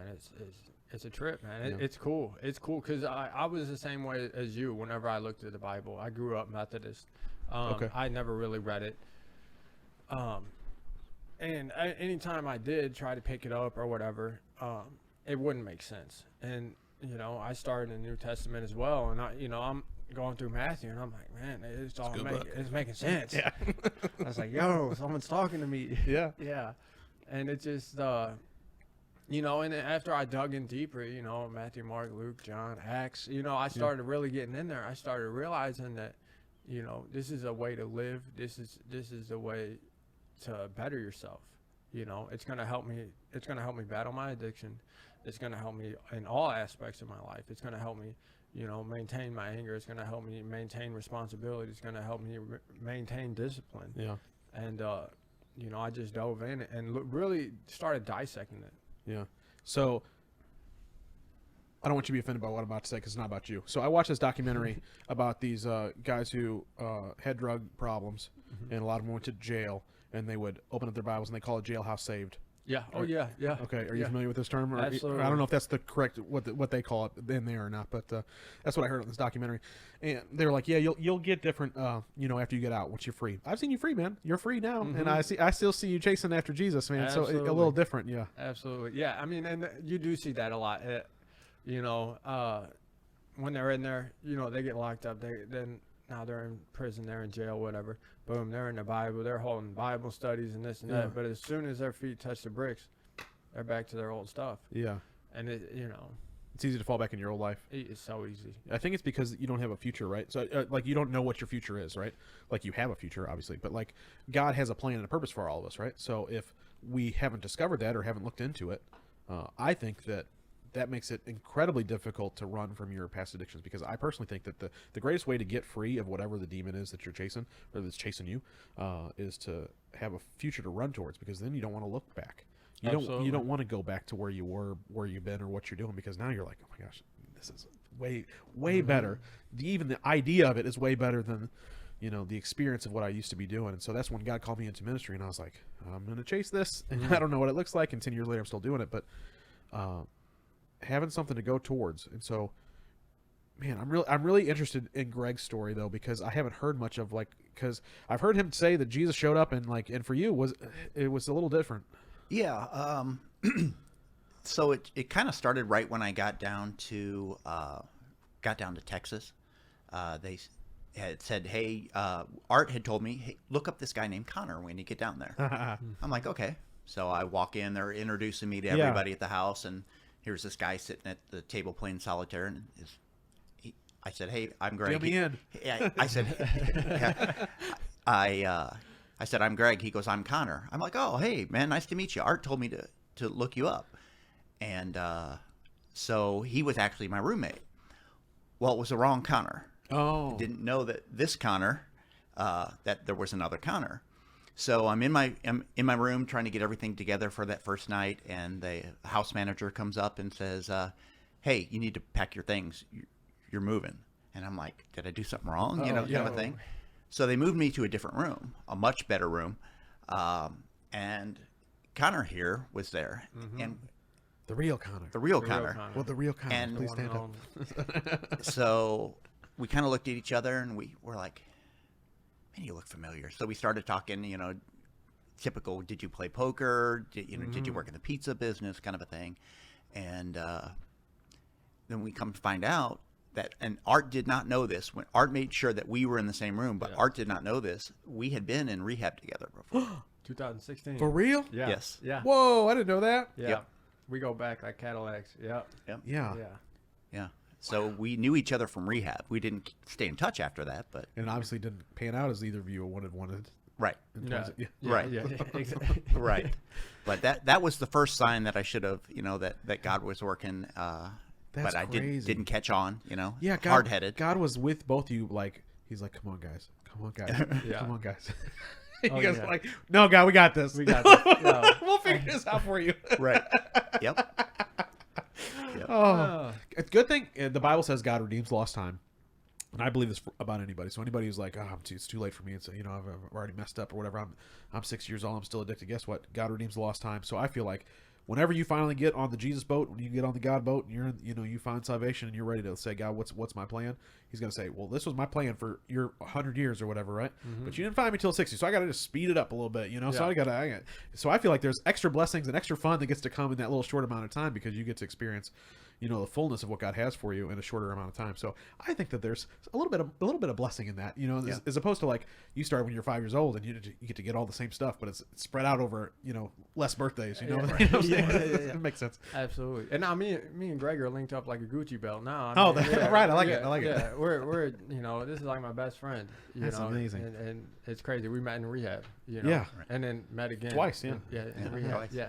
it's a trip, man. Yeah. It's cool. It's cool because I was the same way as you. Whenever I looked at the Bible, I grew up Methodist. Okay. I never really read it. And anytime I did try to pick it up or whatever, it wouldn't make sense. And I started in the New Testament as well, and I'm going through Matthew, and I'm like, man, it's making sense. Yeah. I was like, yo, someone's talking to me. Yeah. Yeah. And it just, and then after I dug in deeper, Matthew, Mark, Luke, John, Acts, I started really getting in there. I started realizing that, this is a way to live. This is a way to better yourself. It's going to help me. It's going to help me battle my addiction. It's going to help me in all aspects of my life. It's going to help me, maintain my anger. It's going to help me maintain responsibility. It's going to help me maintain discipline. Yeah. And, I just dove in and really started dissecting it. Yeah. So I don't want you to be offended by what I'm about to say because it's not about you. So I watched this documentary about these guys who had drug problems, and a lot of them went to jail, and they would open up their Bibles and they call it Jailhouse Saved. Yeah. Oh, yeah. Yeah. Okay. Are you familiar with this term? Or Absolutely. I don't know if that's the correct what they call it in there or not, but that's what I heard on this documentary. And they were like, yeah, you'll get different, after you get out once you're free. I've seen you free, man. You're free now, and I still see you chasing after Jesus, man. Absolutely. So a little different, yeah. Absolutely. Yeah. I mean, and you do see that a lot. When they're in there, they get locked up. Now they're in prison, they're in jail, whatever. Boom, they're in the Bible, they're holding Bible studies and this and that. But as soon as their feet touch the bricks, they're back to their old stuff. Yeah. And It's easy to fall back in your old life. It's so easy. I think it's because you don't have a future, right? So, like, you don't know what your future is, right? Like, you have a future, obviously, but like, God has a plan and a purpose for all of us, right? So, if we haven't discovered that or haven't looked into it, I think that makes it incredibly difficult to run from your past addictions, because I personally think that the greatest way to get free of whatever the demon is that you're chasing or that's chasing you is to have a future to run towards, because then you don't want to look back. You don't want to go back to where you were, where you've been, or what you're doing, because now you're like, oh my gosh, this is way better. Even the idea of it is way better than, the experience of what I used to be doing. And so that's when God called me into ministry, and I was like, I'm going to chase this, and I don't know what it looks like. And 10 years later, I'm still doing it, but having something to go towards. And so, man, I'm really interested in Greg's story, though, because I haven't heard much of, because I've heard him say that Jesus showed up, and for you it was a little different. Yeah. So it kind of started right when I got down to Texas. They had said, hey, Art had told me, hey, look up this guy named Connor when you get down there. I'm like, okay. So I walk in, they're introducing me to everybody at the house, and here's this guy sitting at the table playing solitaire, and I said, hey, I'm Greg. Get me in. I said, I said, I'm Greg. He goes, I'm Connor. I'm like, oh, hey, man, nice to meet you. Art told me to look you up. And so he was actually my roommate. Well, it was the wrong Connor. Oh. I didn't know that this Connor, that there was another Connor. So I'm in my room trying to get everything together for that first night, and the house manager comes up and says, hey, you need to pack your things. You're moving. And I'm like, did I do something wrong? Kind of a thing. So they moved me to a different room, a much better room. And Connor here was there. Mm-hmm. And the real Connor. Well, the real Connor. And please stand up. So we kind of looked at each other, and we were like, man, you look familiar. So we started talking, typical, did you play poker? Did you work in the pizza business, kind of a thing. And then we come to find out that, and Art did not know this. When Art made sure that we were in the same room, but Art did not know this. We had been in rehab together before. 2016. For real? Yeah. Yes. Yeah. Whoa, I didn't know that. Yeah. Yep. We go back like Cadillacs. Yep. Yep. Yeah. Yeah. So we knew each other from rehab. We didn't stay in touch after that, but And it obviously didn't pan out as either of you wanted. right. Right. Yeah. Exactly. Right. But that was the first sign that I should have, that God was working. That's but I crazy. didn't catch on, Yeah, God, hard-headed. God was with both of you. Like, he's like, come on, guys. Yeah. Come on, guys. You Oh, guys yeah. are like, no, God, we got this. We got this. No. We'll figure this out for you. Right. Yep. Oh, it's a good thing the Bible says God redeems lost time. And I believe this about anybody. So anybody who's like, it's too late for me. It's I've already messed up or whatever. I'm 6 years old. I'm still addicted. Guess what? God redeems lost time. So I feel like whenever you finally get on the Jesus boat, when you get on the God boat, and you find salvation, and you're ready to say, God, what's my plan? He's gonna say, well, this was my plan for your 100 years or whatever, right? Mm-hmm. But you didn't find me till 60, so I got to just speed it up a little bit, So so I feel like there's extra blessings and extra fun that gets to come in that little short amount of time, because you get to experience, the fullness of what God has for you in a shorter amount of time. So I think that there's a little bit of blessing in that, as opposed to like you start when you're 5 years old and you get to get all the same stuff, but it's spread out over less birthdays. It makes sense. Absolutely. And now me and Greg are linked up like a Gucci belt now. Right. I like it. Yeah, we're this is like my best friend. That's amazing. And it's crazy. We met in rehab. Yeah. And then met again Twice. Yeah. In rehab. Twice. Yeah.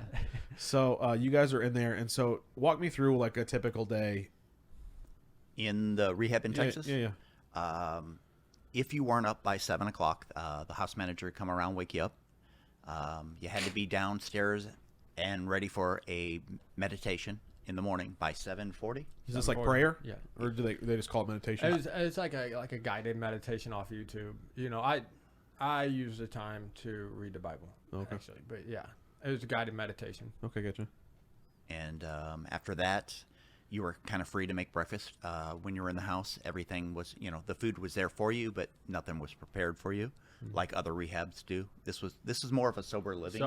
So you guys are in there, and so walk me through like a typical day In the rehab in Texas? Yeah. If you weren't up by 7 o'clock, the house manager would come around, wake you up. You had to be downstairs and ready for a meditation in the morning by 7:40. Is this like prayer? Yeah. Or do they just call it meditation? It's like a guided meditation off YouTube. I use the time to read the Bible. Okay. Actually, but yeah, it was a guided meditation. Okay, gotcha. And after that, you were kind of free to make breakfast. When you were in the house, everything was, the food was there for you, but nothing was prepared for you, like other rehabs do. This is more of a sober living.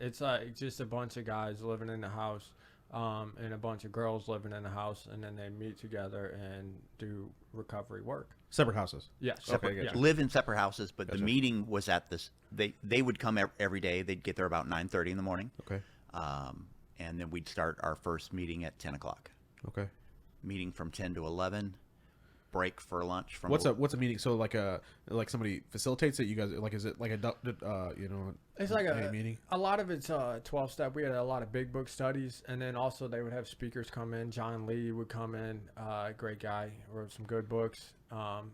It's like just a bunch of guys living in the house, and a bunch of girls living in the house, and then they meet together and do recovery work. Separate houses. Yeah, Okay, gotcha. Live in separate houses, but Gotcha. the meeting was at this. They would come every day. They'd get there about 9:30 in the morning. Okay. And then we'd start our first meeting at 10 o'clock. Okay. Meeting from 10 to 11. Break for lunch from. What's a meeting? So like somebody facilitates it. You guys like, is it like It's like a meeting? A lot of it's 12-step. We had a lot of big book studies, and then also they would have speakers come in. John Lee would come in, great guy, wrote some good books. And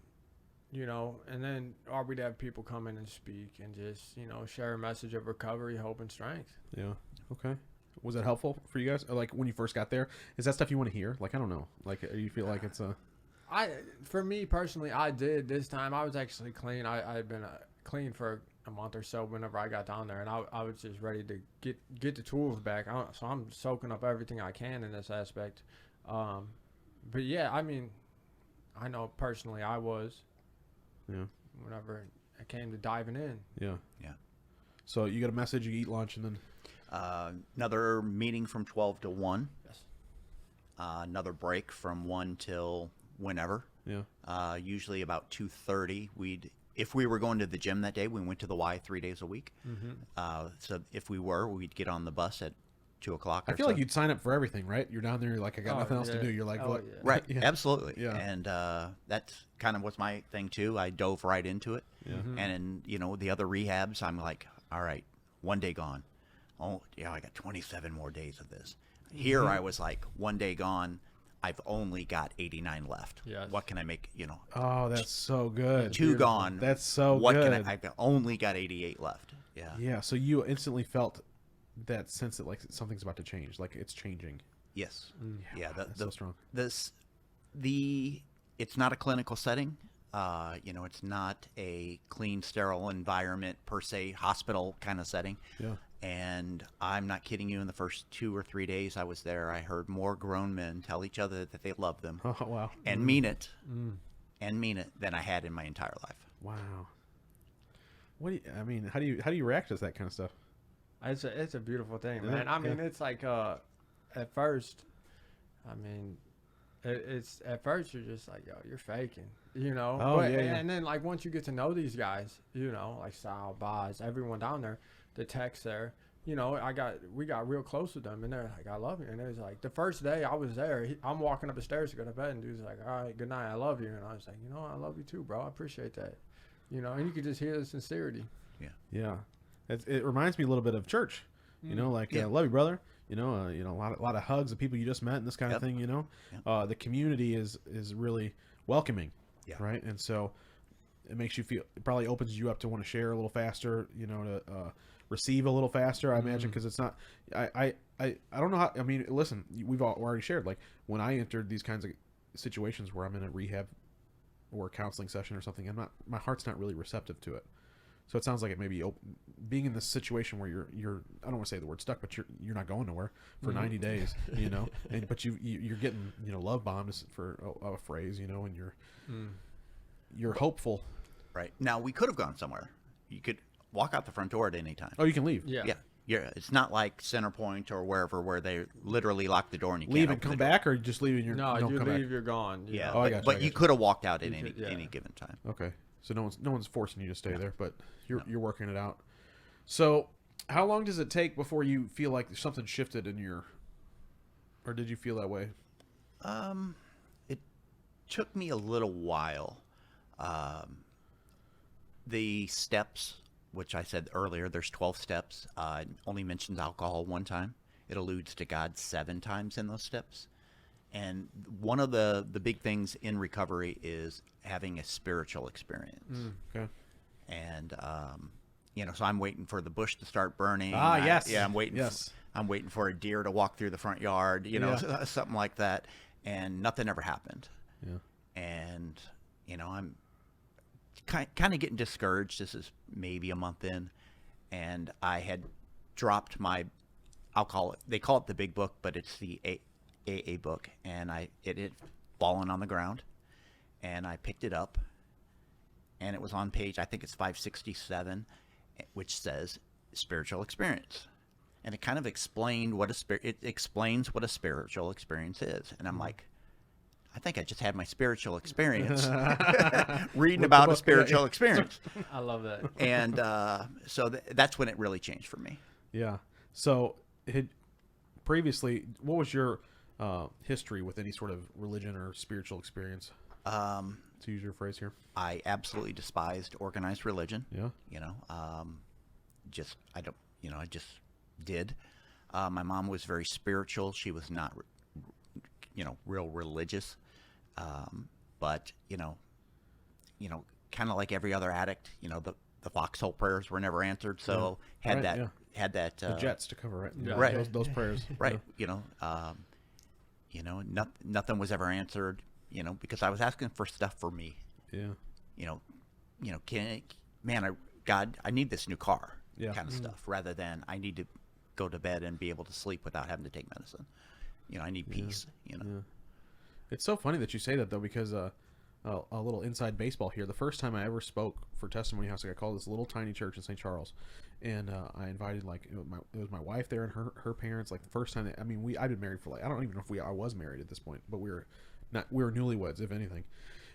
then or we'd have people come in and speak and just share a message of recovery, hope, and strength. Yeah. Okay. Was that helpful for you guys? Or like when you first got there, is that stuff you want to hear? Like I don't know. Like you feel like it's a. For me personally, I did this time. I was actually clean. I had been clean for a month or so whenever I got down there, and I was just ready to get the tools back. So I'm soaking up everything I can in this aspect. But yeah, I mean, I know personally I was. Yeah. Whenever it came to diving in. Yeah. Yeah. So you get a message, you eat lunch, and then. Another meeting from 12 to 1. Yes. Another break from 1 till whenever. Yeah. Usually about 2:30. If we were going to the gym that day, we went to the Y 3 days a week. Mm-hmm. So if we were, we'd get on the bus at 2 o'clock. I feel like you'd sign up for everything, right? You're down there, you're like, I got nothing else to do. You're like, what? Yeah. Right. Yeah. Absolutely. Yeah. And that's kind of what's my thing too. I dove right into it. Yeah. Mm-hmm. And in the other rehabs, I'm like, all right, 1 day gone. Oh, yeah, I got 27 more days of this. Here I was like, 1 day gone. I've only got 89 left. Yes. What can I make, Oh, that's so good. 2 gone. That's so what good. Can I've only got 88 left. Yeah. Yeah, so you instantly felt that sense that like something's about to change, like it's changing. Yes. Yeah, that's so strong. It's not a clinical setting. It's not a clean, sterile environment per se, hospital kind of setting. Yeah. And I'm not kidding you. In the first 2 or 3 days I was there, I heard more grown men tell each other that they love them Oh wow. and mean it, than I had in my entire life. Wow. I mean, how do you react to that kind of stuff? It's a beautiful thing, Yeah, man. I mean, yeah. it's like at first, I mean, it's at first you're just like, yo, you're faking, Oh, But, yeah. And then like once you get to know these guys, like Sal, Boz, everyone down there, the techs there, we got real close with them, and they're like, I love you. And it was like the first day I was there, I'm walking up the stairs to go to bed, and dude's like, all right, good night, I love you. And I was like, I love you too, bro. I appreciate that, and you could just hear the sincerity. Yeah. It reminds me a little bit of church, Yeah. love you, brother. A lot of hugs of people you just met and this kind of thing. The community is really welcoming, right? And so it makes you feel. It probably opens you up to want to share a little faster. To receive a little faster. I imagine because it's not. I don't know how. I mean, listen, we've already shared. Like when I entered these kinds of situations where I'm in a rehab or a counseling session or something, my heart's not really receptive to it. So it sounds like it may be being in this situation where you're I don't want to say the word stuck, but you're not going nowhere for 90 days, but you're getting love bombed for a phrase, and you're hopeful. Right. Now we could have gone somewhere. You could walk out the front door at any time. Oh, you can leave. Yeah. Yeah. It's not like Centerpoint or wherever where they literally lock the door and you Leave can't and open come the door. back, or just leave and you're No, you come leave, back. you're gone. Yeah. Oh, I But, gotcha, but I you gotcha. could have walked out at You could, yeah. any given time. Okay, so no one's forcing you to stay there, but you're working it out. So how long does it take before you feel like something shifted in or did you feel that way? It took me a little while. The steps, which I said earlier, there's 12 steps. It only mentions alcohol 1 time. It alludes to God 7 times in those steps. And one of the big things in recovery is having a spiritual experience. Okay. And so I'm waiting for the bush to start burning. Yes. I'm waiting. Yes. I'm waiting for a deer to walk through the front yard. Yeah. Something like that. And nothing ever happened. Yeah. And I'm kind of getting discouraged. This is maybe a month in, and I had dropped my. I'll call it. They call it the big book, but it's the AA book, and it had fallen on the ground, and I picked it up, and it was on page, I think it's 567, which says spiritual experience, and it kind of explained it explains what a spiritual experience is, and I'm like, I think I just had my spiritual experience reading about a spiritual experience, I love that. and so that's when it really changed for me. Yeah. So previously, what was your history with any sort of religion or spiritual experience? To use your phrase here. I absolutely despised organized religion. Yeah. I just did. My mom was very spiritual. She was not, real religious. But kind of like every other addict, the foxhole prayers were never answered. So had that the jets to cover it. Yeah. Right. Those prayers. Right. Nothing was ever answered, because I was asking for stuff for me. Yeah. God, I need this new car, Yeah. kind of stuff, rather than I need to go to bed and be able to sleep without having to take medicine. I need peace. Yeah. It's so funny that you say that, though, because a little inside baseball here. The first time I ever spoke for Testimony House, I got called this little tiny church in St. Charles, and I invited it was my wife there and her parents. Like the first time, I've been married for I don't even know if I was married at this point, but we were newlyweds, if anything.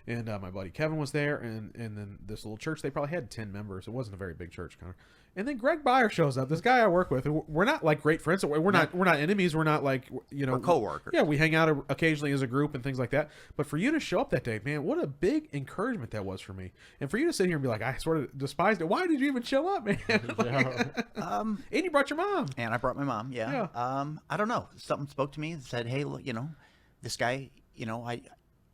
And my buddy Kevin was there, and then this little church, they probably had 10 members. It wasn't a very big church, kind of. And then Greg Beyer shows up. This guy I work with. We're not like great friends. We're not enemies. We're not like we're coworkers. Yeah, we hang out occasionally as a group and things like that. But for you to show up that day, man, what a big encouragement that was for me. And for you to sit here and be like, I sort of despised it. Why did you even show up, man? And you brought your mom. And I brought my mom. Yeah. I don't know. Something spoke to me and said, hey, look, this guy.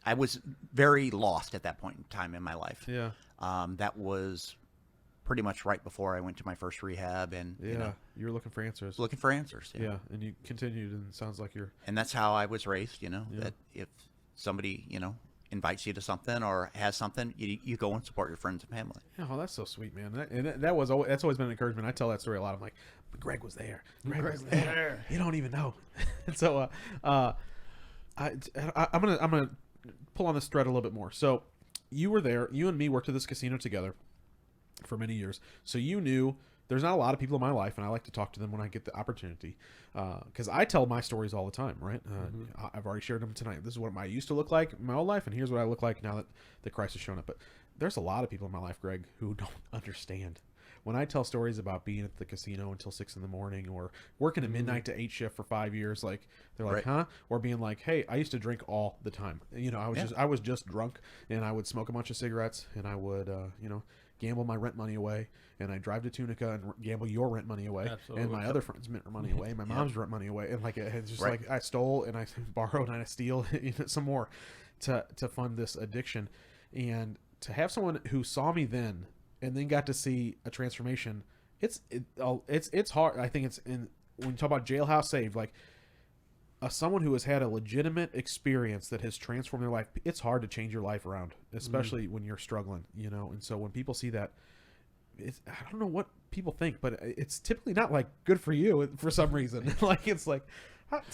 I was very lost at that point in time in my life. Yeah. That was pretty much right before I went to my first rehab, and you were looking for answers. Looking for answers. Yeah, and you continued, and it sounds like you're. And that's how I was raised. That if somebody invites you to something or has something, you go and support your friends and family. Yeah, oh, that's so sweet, man. That's always been an encouragement. I tell that story a lot. I'm like, but Greg was there. Greg was there. You don't even know. And so, I'm gonna pull on this thread a little bit more. So you were there. You and me worked at this casino together for many years. So you knew there's not a lot of people in my life, and I like to talk to them when I get the opportunity, because I tell my stories all the time, right? I've already shared them tonight. This is what I used to look like in my whole life, and here's what I look like now that Christ has shown up. But there's a lot of people in my life, Greg, who don't understand. When I tell stories about being at the casino until 6 a.m. or working a midnight to 8 shift for 5 years, like they're like, huh? Or being like, hey, I used to drink all the time. I was just drunk, and I would smoke a bunch of cigarettes, and I would, gamble my rent money away, and I drive to Tunica and gamble your rent money away. Absolutely. And my other friends' rent money away, my mom's rent money away, and like it's just like I stole and I borrowed and I steal some more to fund this addiction, and to have someone who saw me then and then got to see a transformation. It's hard. I think when you talk about Jailhouse Saved, like someone who has had a legitimate experience that has transformed their life. It's hard to change your life around, especially when you're struggling, And so when people see that, I don't know what people think, but it's typically not like good for you for some reason. Like it's like,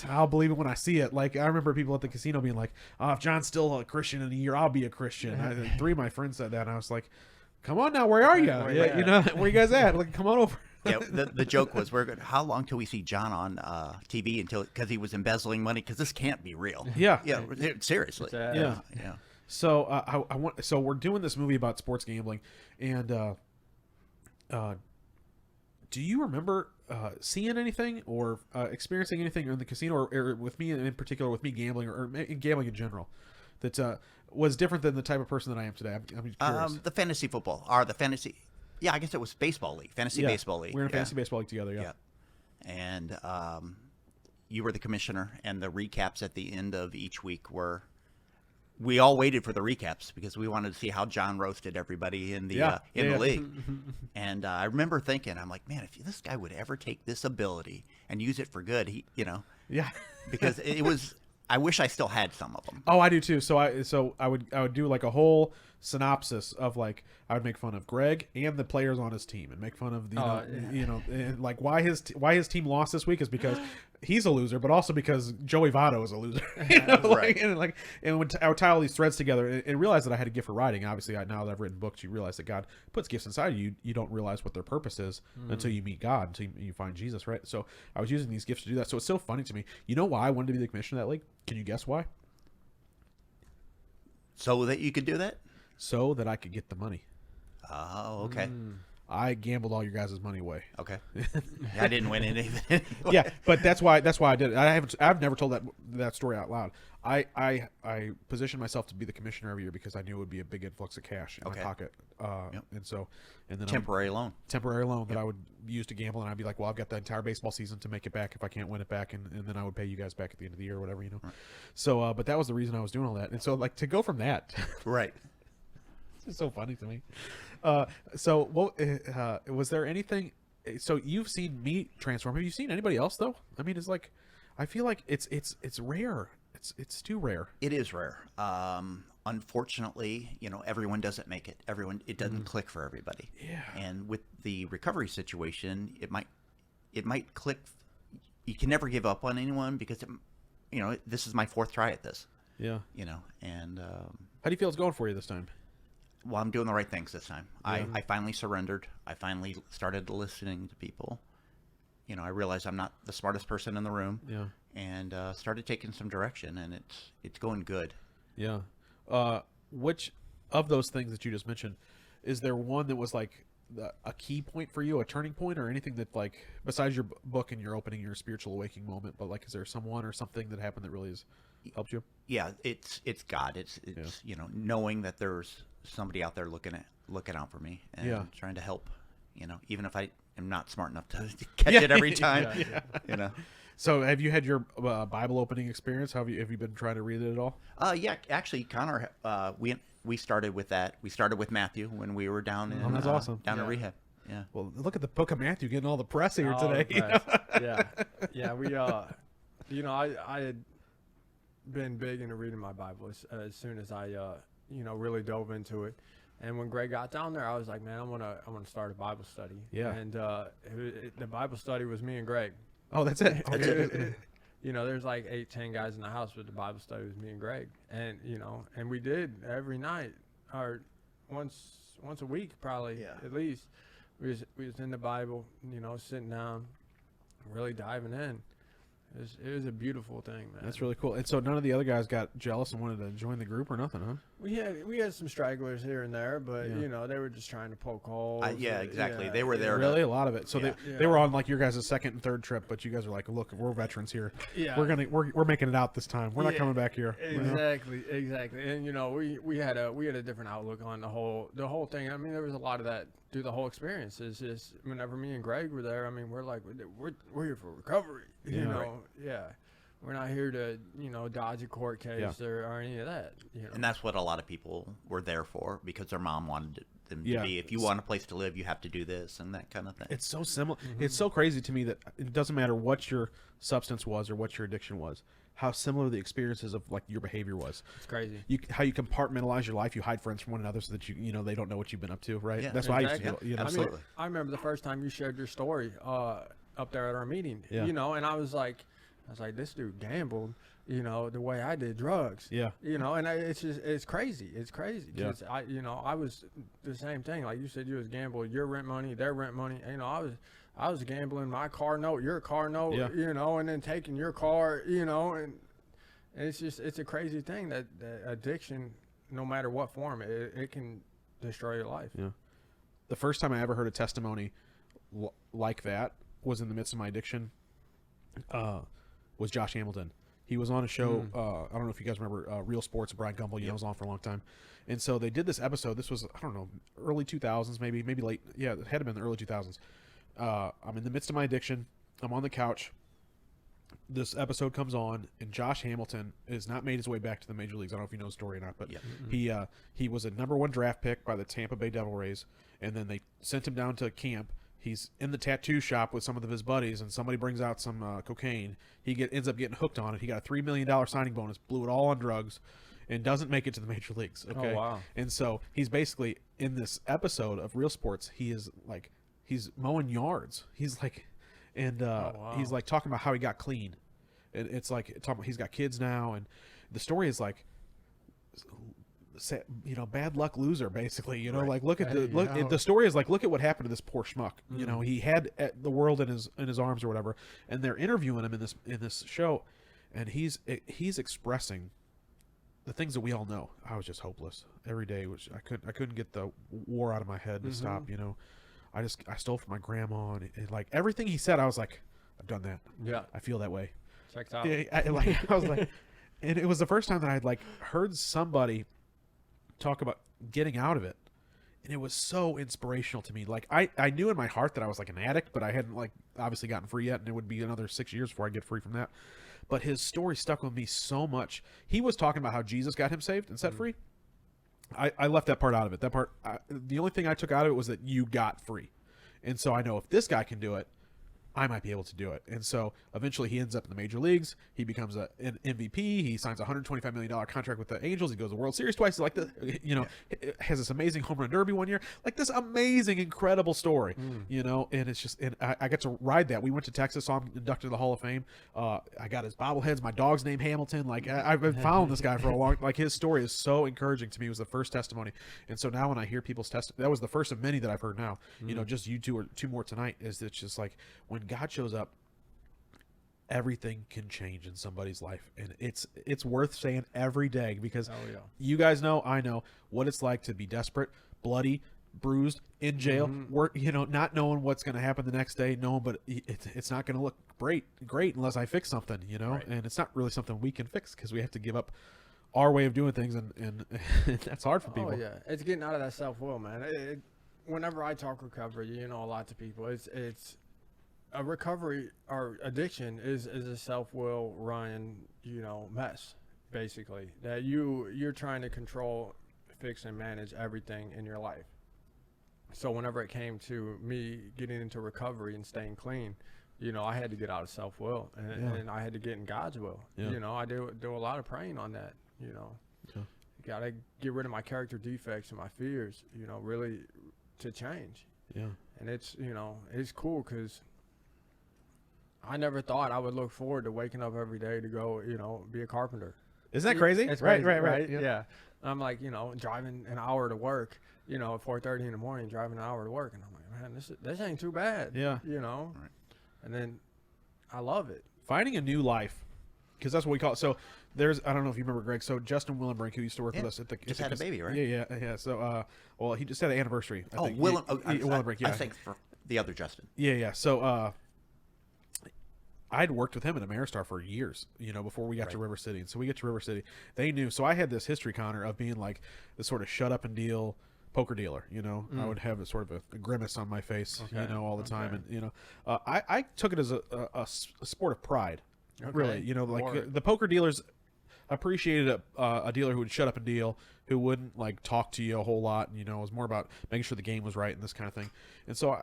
I'll believe it when I see it. Like I remember people at the casino being like, "Oh, if John's still a Christian in a year, I'll be a Christian." 3 of my friends said that, and I was like, "Come on now, where are you? Where you guys at? Like, come on over." Yeah, the joke was, how long till we see John on TV because he was embezzling money? Because this can't be real. Yeah, seriously. Yeah. So So we're doing this movie about sports gambling, and do you remember seeing anything or experiencing anything in the casino, or with me in particular, with me gambling or gambling in general, that was different than the type of person that I am today? I'm curious. The fantasy football or the fantasy. Yeah, I guess it was baseball league, fantasy baseball league. We're in a fantasy baseball league together. Yeah. And you were the commissioner, and the recaps at the end of each week were. We all waited for the recaps because we wanted to see how John roasted everybody in the the league. And I remember thinking, I'm like, man, if this guy would ever take this ability and use it for good, because it was. I wish I still had some of them. Oh, I do too. So I would do like a whole synopsis of like I would make fun of Greg and the players on his team and make fun of and like why his team lost this week is because he's a loser, but also because Joey Votto is a loser. Right. And when I would tie all these threads together and realize that I had a gift for writing. Obviously, now that I've written books, you realize that God puts gifts inside you. You don't realize what their purpose is until you meet God, until you find Jesus, right? So I was using these gifts to do that. So it's so funny to me. You know why I wanted to be the commissioner of that league? Can you guess why? So that you could do that? So that I could get the money. Oh, okay. I gambled all your guys' money away. Okay. I didn't win anything. Yeah, but that's why I did it. I've never told that story out loud. I positioned myself to be the commissioner every year because I knew it would be a big influx of cash in my pocket. And then Temporary loan that I would use to gamble, and I'd be like, well, I've got the entire baseball season to make it back if I can't win it back, and then I would pay you guys back at the end of the year or whatever, Right. So, but that was the reason I was doing all that, and so like to go from that, right. It's so funny to me. Was there anything? So you've seen me transform. Have you seen anybody else though? I mean, it's like, I feel like it's rare. It's too rare. It is rare. Unfortunately, everyone doesn't make it. It doesn't click for everybody. Yeah. And with the recovery situation, it might click. You can never give up on anyone because this is my 4th try at this. Yeah. And how do you feel it's going for you this time? Well, I'm doing the right things this time. Yeah. I finally surrendered. I finally started listening to people. I realized I'm not the smartest person in the room. Yeah. And started taking some direction, and it's going good. Yeah. Which of those things that you just mentioned, is there one that was like a key point for you, a turning point, or anything that, like, besides your book and your opening, your spiritual awakening moment, but like, is there someone or something that happened that really has helped you? Yeah, it's God. It's knowing that there's somebody out there looking out for me and trying to help. Even if I am not smart enough to catch it every time. So have you had your Bible opening experience? Have you been trying to read it at all? Yeah, actually, Connor, we started with that. We started with Matthew when we were down in that's awesome. down in rehab. Yeah. Well, look at the book of Matthew getting all the press here today. Yeah. We I had been big into reading my Bible as soon as I really dove into it. And when Greg got down there, I was like, man, I want to start a Bible study. Yeah. And the Bible study was me and Greg. Oh, that's it. There's like 8-10 guys in the house, but the Bible study was me and Greg. And and we did every night, or once a week probably, at least. We was in the Bible, sitting down, really diving in. It was a beautiful thing, man. That's really cool. And so none of the other guys got jealous and wanted to join the group or nothing, huh? We had some stragglers here and there, but they were just trying to poke holes. Yeah, exactly. They were there. Really, a lot of it. So they were on like your guys' 2nd and 3rd trip, but you guys are like, look, we're veterans here. Yeah, we're making it out this time. We're not coming back here. Exactly. And we had a different outlook on the whole thing. I mean, there was a lot of that through the whole experience. It's just whenever me and Greg were there, I mean, we're like, we're here for recovery. We're not here to, dodge a court case or any of that. And that's what a lot of people were there for, because their mom wanted them to be. If you want a place to live, you have to do this and that kind of thing. It's so similar. Mm-hmm. It's so crazy to me that it doesn't matter what your substance was or what your addiction was, how similar the experiences of like your behavior was. It's crazy. How you compartmentalize your life. You hide friends from one another so that they don't know what you've been up to, right? Yeah, that's what I used to do. Absolutely. I remember the first time you shared your story up there at our meeting. And I was like, this dude gambled, the way I did drugs. Yeah. And it's crazy. It's crazy. Yeah. I was the same thing. Like you said, you was gambling your rent money, their rent money. I was gambling my car note, your car note, and then taking your car, and it's a crazy thing that addiction, no matter what form, it can destroy your life. Yeah. The first time I ever heard a testimony like that was in the midst of my addiction. Was Josh Hamilton. He was on a show, I don't know if you guys remember Real Sports, Brian Gumbel, was on for a long time. And so they did this episode. This was, I don't know, early 2000s, maybe late. Yeah, it had to been the early 2000s. I'm in the midst of my addiction. I'm on the couch. This episode comes on, and Josh Hamilton has not made his way back to the major leagues. I don't know if you know the story or not, but he was a -- draft pick by the Tampa Bay Devil Rays, and then they sent him down to camp. He's in the tattoo shop with some of his buddies, and somebody brings out some cocaine. He ends up getting hooked on it. He got a $3 million signing bonus, blew it all on drugs, and doesn't make it to the major leagues. Okay? Oh, wow. And so he's basically, in this episode of Real Sports, he's mowing yards. He's like, and he's like talking about how he got clean. And it's like, talking about he's got kids now, and the story is like, bad luck loser, basically. Right. Like look at the story is like, look at what happened to this poor schmuck. He had the world in his arms or whatever, and they're interviewing him in this show, and he's expressing the things that we all know. I was just hopeless every day, which I couldn't get the war out of my head to stop. I stole from my grandma, and like everything he said, I was like, I've done that. Yeah. I feel that way. Checked out. I was like, and it was the first time that I'd like heard somebody talk about getting out of it, and it was so inspirational to me. Like I knew in my heart that I was like an addict, but I hadn't like obviously gotten free yet, and it would be another 6 years before I get free from that. But his story stuck with me so much. He was talking about how Jesus got him saved and set free. I left that part out of it. That part, the only thing I took out of it was that you got free, and so I know if this guy can do it, I might be able to do it. And so eventually he ends up in the major leagues. He becomes an MVP. He signs a $125 million contract with the Angels. He goes to the World Series twice. Like has this amazing home run derby one year. Like this amazing, incredible story, and it's just, and I got to ride that. We went to Texas, saw him inducted to the Hall of Fame. I got his bobbleheads. My dog's name Hamilton. Like I've been following this guy for a long, like his story is so encouraging to me. It was the first testimony. And so now when I hear people's testimony, that was the first of many that I've heard now, just you two or two more tonight, is it's just like when God shows up, everything can change in somebody's life, and it's worth saying every day, because you guys know, I know what it's like to be desperate, bloody, bruised, in jail, work, not knowing what's going to happen the next day, but it's not going to look great unless I fix something, Right. And it's not really something we can fix because we have to give up our way of doing things, and that's hard for people. Oh yeah, it's getting out of that self-will, man. Whenever I talk recovery, a lot to people, it's a recovery or addiction is a self-will run, mess, basically, that you're trying to control, fix, and manage everything in your life. So whenever it came to me getting into recovery and staying clean, I had to get out of self-will, and I had to get in God's will. I do a lot of praying on that. Got to get rid of my character defects and my fears, really to change. Yeah. And it's cool because I never thought I would look forward to waking up every day to go, be a carpenter. Isn't that crazy? It's Right. Yeah. I'm like, driving an hour to work, at 4:30 in the morning, driving an hour to work. And I'm like, man, this ain't too bad. Yeah. Right. And then I love it. Finding a new life, because that's what we call it. So there's, I don't know if you remember, Greg. So Justin Willenbrink, who used to work with us at the, just had a baby, right? Yeah. So, well, he just had an anniversary. I think. Willenbrink. Yeah. I think for the other Justin. Yeah. So, I'd worked with him at Ameristar for years, before we got to River City. And so we get to River City. They knew. So I had this history, Connor, of being like the sort of shut up and deal poker dealer. I would have a sort of a grimace on my face, all the time. And, I took it as a sport of pride, really. The poker dealers appreciated a dealer who would shut up and deal, who wouldn't like talk to you a whole lot. It was more about making sure the game was right and this kind of thing. And so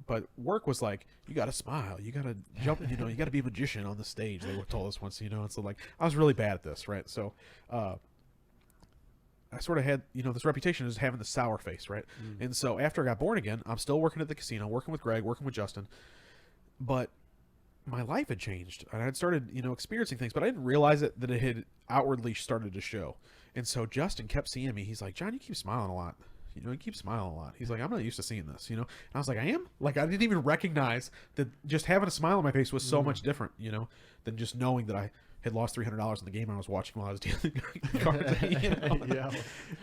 but work was like, you got to smile, you got to jump, you got to be a magician on the stage. They told us once, and so like I was really bad at this, right? So I sort of had this reputation as having the sour face, right? And so after I got born again, I'm still working at the casino, working with Greg, working with Justin, but my life had changed, and I'd started, experiencing things, but I didn't realize that it had outwardly started to show. And so Justin kept seeing me. He's like, John, you keep smiling a lot. You keep smiling a lot. He's like, I'm not used to seeing this, And I was like, I am? Like, I didn't even recognize that just having a smile on my face was so much different, than just knowing that I had lost $300 in the game I was watching while I was dealing cards. Yeah.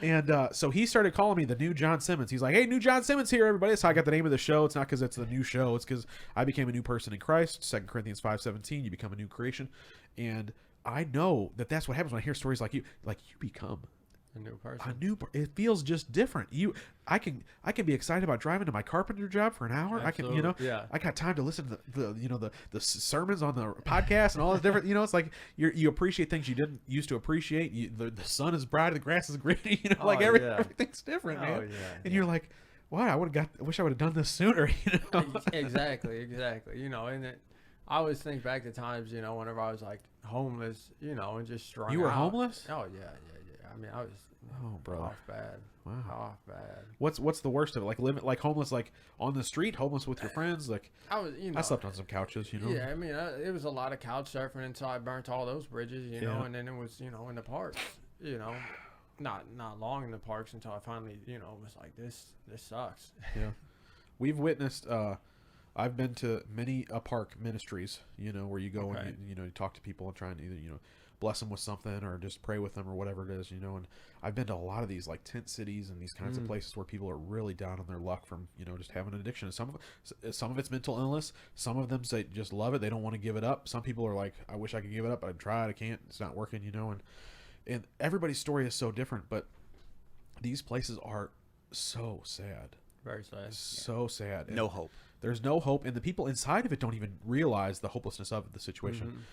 And so he started calling me the new John Simmons. He's like, hey, new John Simmons here, everybody. That's how I got the name of the show. It's not because it's the new show. It's because I became a new person in Christ. 2 Corinthians 5:17, you become a new creation. And I know that that's what happens when I hear stories like you become a new person. It feels just different. I can be excited about driving to my carpenter job for an hour. Absolutely. I can, I got time to listen to the sermons on the podcast and all this different, it's like you appreciate things you didn't used to appreciate. The sun is bright, the grass is green, everything's different, man. And you're like, wow, I wish I would have done this sooner, Exactly. And I always think back to times, whenever I was like homeless, and just strung You were out. homeless? Oh yeah. I mean, I was off bad. Wow. Off bad. What's the worst of it? Like homeless, like on the street, homeless with your friends. Like I was, I slept on some couches, Yeah, I mean, it was a lot of couch surfing until I burnt all those bridges, and then it was, in the parks, not long in the parks until I finally, was like, this sucks. Yeah, we've witnessed. I've been to many park ministries, where you go and you talk to people and try and either bless them with something or just pray with them or whatever it is, you know. And I've been to a lot of these like tent cities and these kinds of places where people are really down on their luck from, you know, just having an addiction. And some of it's mental illness. Some of them say just love it. They don't want to give it up. Some people are like, I wish I could give it up. I've tried. I can't. It's not working, you know. And everybody's story is so different, but these places are so sad. Very sad. So sad. No hope. There's no hope, and the people inside of it don't even realize the hopelessness of the situation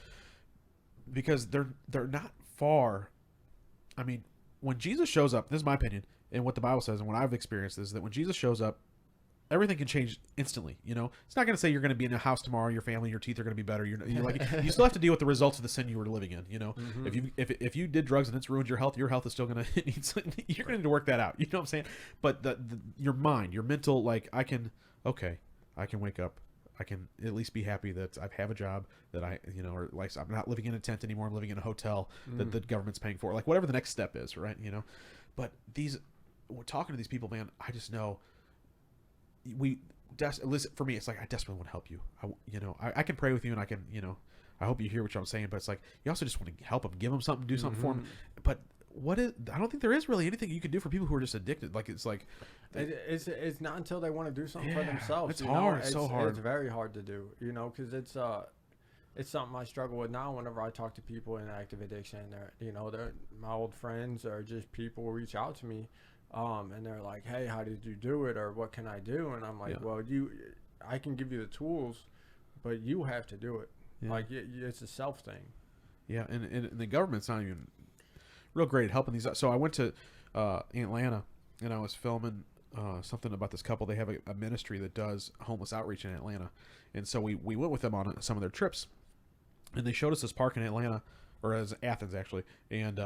because they're not far. I mean, when Jesus shows up, this is my opinion, and what the Bible says, and what I've experienced is that when Jesus shows up, everything can change instantly. You know, it's not going to say you're going to be in a house tomorrow, your family, your teeth are going to be better. You're like, you still have to deal with the results of the sin you were living in. You know, if you did drugs and it's ruined your health is still going to you're going to need to work that out. You know what I'm saying? But your mind, your mental, like I can wake up. I can at least be happy that I have a job that I, you know, or like I'm not living in a tent anymore. I'm living in a hotel that the government's paying for, like whatever the next step is, right? You know, but we're talking to these people, man. I just know listen, for me, it's like I desperately want to help you. I can pray with you, and I can, you know, I hope you hear what I'm saying. But it's like you also just want to help them, give them something, do something for them. But I don't think there is really anything you can do for people who are just addicted. Like it's like it's not until they want to do something for themselves. It's hard. It's so hard. It's very hard to do, you know, because it's something I struggle with now. Whenever I talk to people in active addiction, they're my old friends or just people reach out to me, and they're like, "Hey, how did you do it?" or "What can I do?" And I'm like, "Well, I can give you the tools, but you have to do it. Like it's a self thing." Yeah, and the government's not even real great at helping these. So I went to Atlanta, and I was filming something about this couple. They have a ministry that does homeless outreach in Atlanta, and so we went with them on some of their trips, and they showed us this park in Atlanta, or as Athens actually, and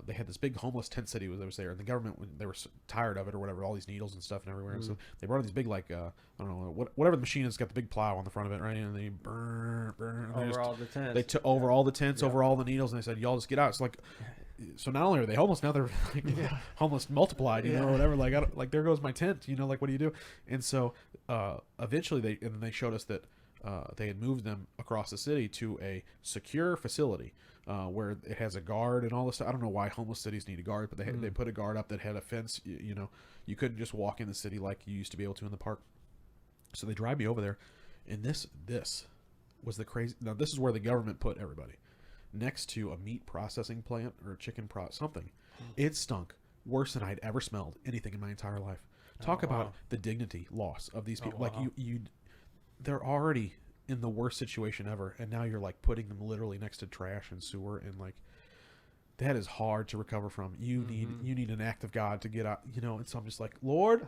they had this big homeless tent city that was there, and the government, they were tired of it or whatever, all these needles and stuff and everywhere, and so they brought in these big like I don't know whatever the machine is, got the big plow on the front of it, right, and they burn over all the tents. They took over all the tents, over all the needles, and they said, "Y'all just get out." It's like, so not only are they homeless, now they're like homeless multiplied, you know, or whatever. Like, like there goes my tent, you know, like what do you do? And so eventually they showed us that they had moved them across the city to a secure facility where it has a guard and all this stuff. I don't know why homeless cities need a guard, but they put a guard up that had a fence. You know, you couldn't just walk in the city like you used to be able to in the park. So they drive me over there, and this was the crazy. Now this is where the government put everybody. Next to a meat processing plant or a chicken something. It stunk worse than I'd ever smelled anything in my entire life. Talk about the dignity loss of these people. Like they're already in the worst situation ever, and now you're like putting them literally next to trash and sewer, and like that is hard to recover from. You need an act of God to get out, you know. And so I'm just like, Lord,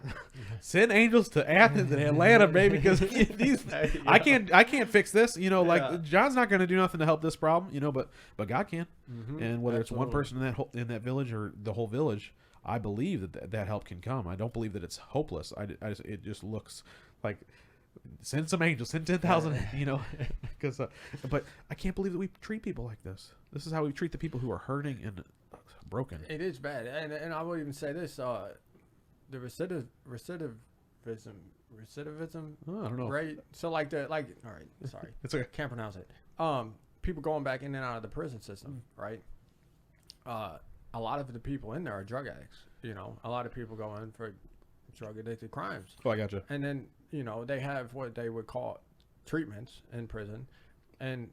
send angels to Athens and Atlanta, baby, because these I can't fix this, you know. Like John's not going to do nothing to help this problem, you know, but God can. And whether it's one person in that village or the whole village, I believe that help can come. I don't believe that it's hopeless. It just looks like, send some angels, send 10,000, you know, because but I can't believe that we treat people like this. This is how we treat the people who are hurting and broken. It is bad, and I will even say this: the recidivism. Oh, I don't know. Right. So all right, sorry, it's okay. Can't pronounce it. People going back in and out of the prison system, right? A lot of the people in there are drug addicts. You know, a lot of people go in for drug addicted crimes. Oh, I gotcha. And then, you know, they have what they would call treatments in prison, and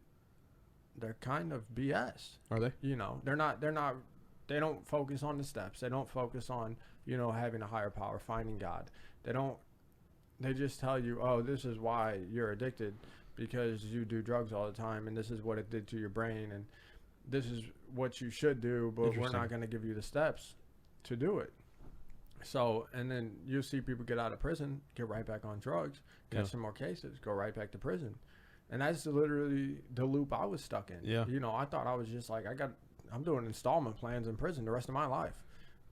they're kind of BS. Are they? You know, they don't focus on the steps. They don't focus on, you know, having a higher power, finding God. They just tell you, oh, this is why you're addicted, because you do drugs all the time, and this is what it did to your brain, and this is what you should do, but we're not going to give you the steps to do it. So, and then you see people get out of prison, get right back on drugs, get some more cases, go right back to prison. And that's literally the loop I was stuck in. Yeah. You know, I thought I was just like, I'm doing installment plans in prison the rest of my life.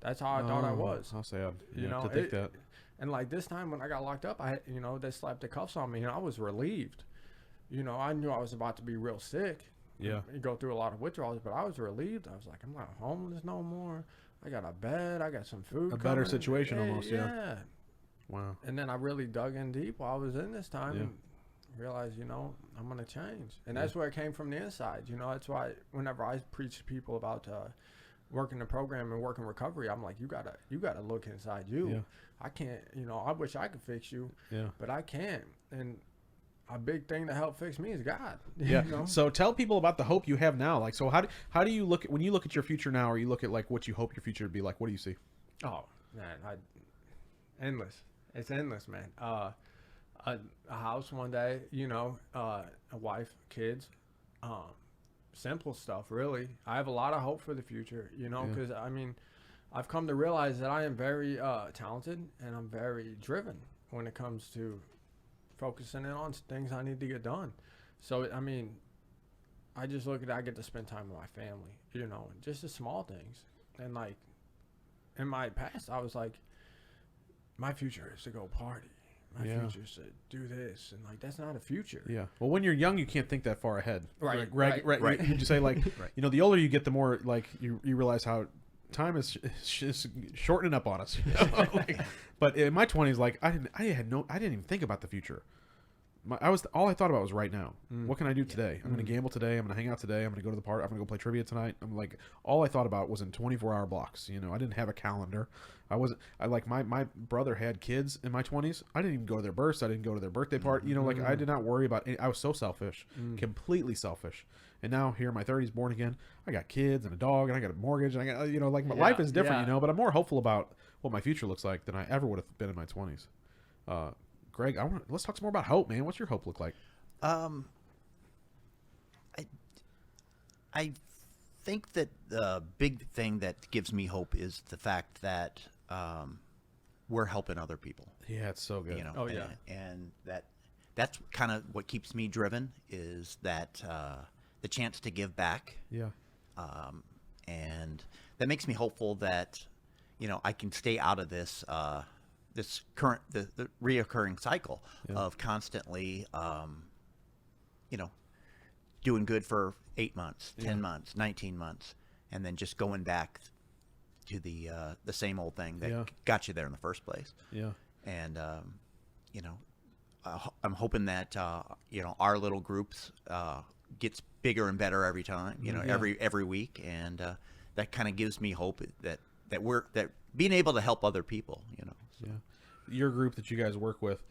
That's how I thought I was. How sad. You know, to think that. And like this time when I got locked up, they slapped the cuffs on me, and I was relieved. You know, I knew I was about to be real sick. Yeah. You go through a lot of withdrawals, but I was relieved. I was like, I'm not homeless no more. I got a bed. I got some food. A better situation almost, yeah. Yeah. Wow. And then I really dug in deep while I was in this time and realize, I'm going to change. And that's where it came from the inside. That's why whenever I preach to people about working the program and working recovery, I'm like, you gotta look inside you. Yeah. I can't, I wish I could fix you, Yeah. but I can't. And a big thing to help fix me is God. Yeah. So tell people about the hope you have now. Like, so how do you look at, when you look at your future now, or you look at like what you hope your future would be like? What do you see? Oh man, endless. It's endless, man. A house one day, a wife, kids, simple stuff, really. I have a lot of hope for the future, because I've come to realize that I am very talented and I'm very driven when it comes to focusing in on things I need to get done. So, I just look at it, I get to spend time with my family, just the small things. And like in my past, I was like, my future is to go party. My future is to do this. And like, that's not a future. Yeah. Well, when you're young, you can't think that far ahead. Right. Right. You just say like, the older you get, the more like you realize how time is shortening up on us. But in my 20s, like I didn't even think about the future. All I thought about was right now. What can I do today? I'm going to gamble today. I'm going to hang out today. I'm going to go to the park. I'm going to go play trivia tonight. I'm like, all I thought about was in 24-hour blocks. I didn't have a calendar. My brother had kids in my 20s. I didn't even go to their births. I didn't go to their birthday party. I did not worry about it. I was so selfish, completely selfish. And now here in my 30s, born again, I got kids and a dog and I got a mortgage and I got, my life is different, but I'm more hopeful about what my future looks like than I ever would have been in my 20s. Greg, let's talk some more about hope, man. What's your hope look like? I think that the big thing that gives me hope is the fact that we're helping other people. Yeah, it's so good. Oh, yeah. And that's kind of what keeps me driven is that the chance to give back. Yeah. And that makes me hopeful that, I can stay out of this this current the reoccurring cycle of constantly doing good for 8 months, 10 months, 19 months, and then just going back to the same old thing that got you there in the first place. Yeah. And I'm hoping that our little groups gets bigger and better every time, every week, and that kind of gives me hope that being able to help other people, So. Yeah. Your group that you guys work with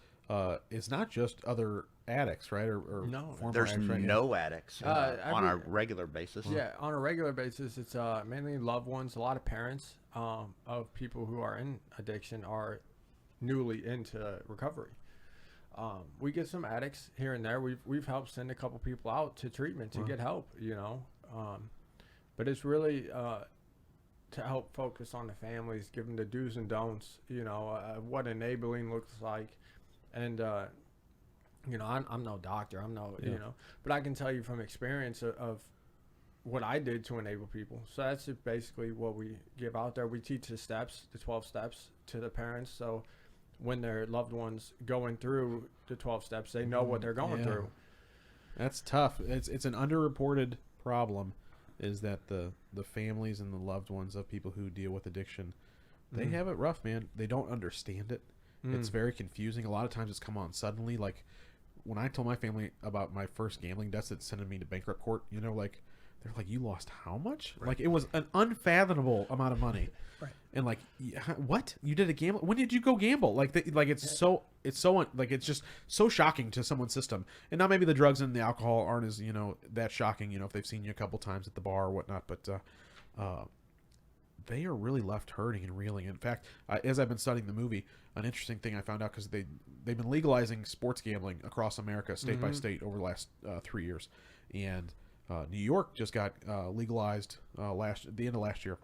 is not just other addicts, right? Or No. former There's addicts, right? no addicts on a regular basis. Yeah, on a regular basis, it's mainly loved ones. A lot of parents of people who are in addiction are newly into recovery. We get some addicts here and there. We've helped send a couple people out to treatment to get help, but it's really to help focus on the families, give them the do's and don'ts, what enabling looks like. And, I'm no doctor, but I can tell you from experience of what I did to enable people. So that's basically what we give out there. We teach the 12 steps to the parents. So when their loved ones going through the 12 steps, they know what they're going through. That's tough. It's an underreported problem, is that the families and the loved ones of people who deal with addiction, they have it rough, man. They don't understand it. It's very confusing. A lot of times it's come on suddenly. Like when I told my family about my first gambling debts that sending me to bankrupt court, they're like, you lost how much? Right. Like it was an unfathomable amount of money. Right. And like, what? You did a gamble? When did you go gamble? It's just so shocking to someone's system. And now maybe the drugs and the alcohol aren't as, that shocking, if they've seen you a couple times at the bar or whatnot, but they are really left hurting and reeling. In fact, as I've been studying the movie, an interesting thing I found out, because they've been legalizing sports gambling across America, state by state, over the last 3 years. And New York just got legalized at the end of last year.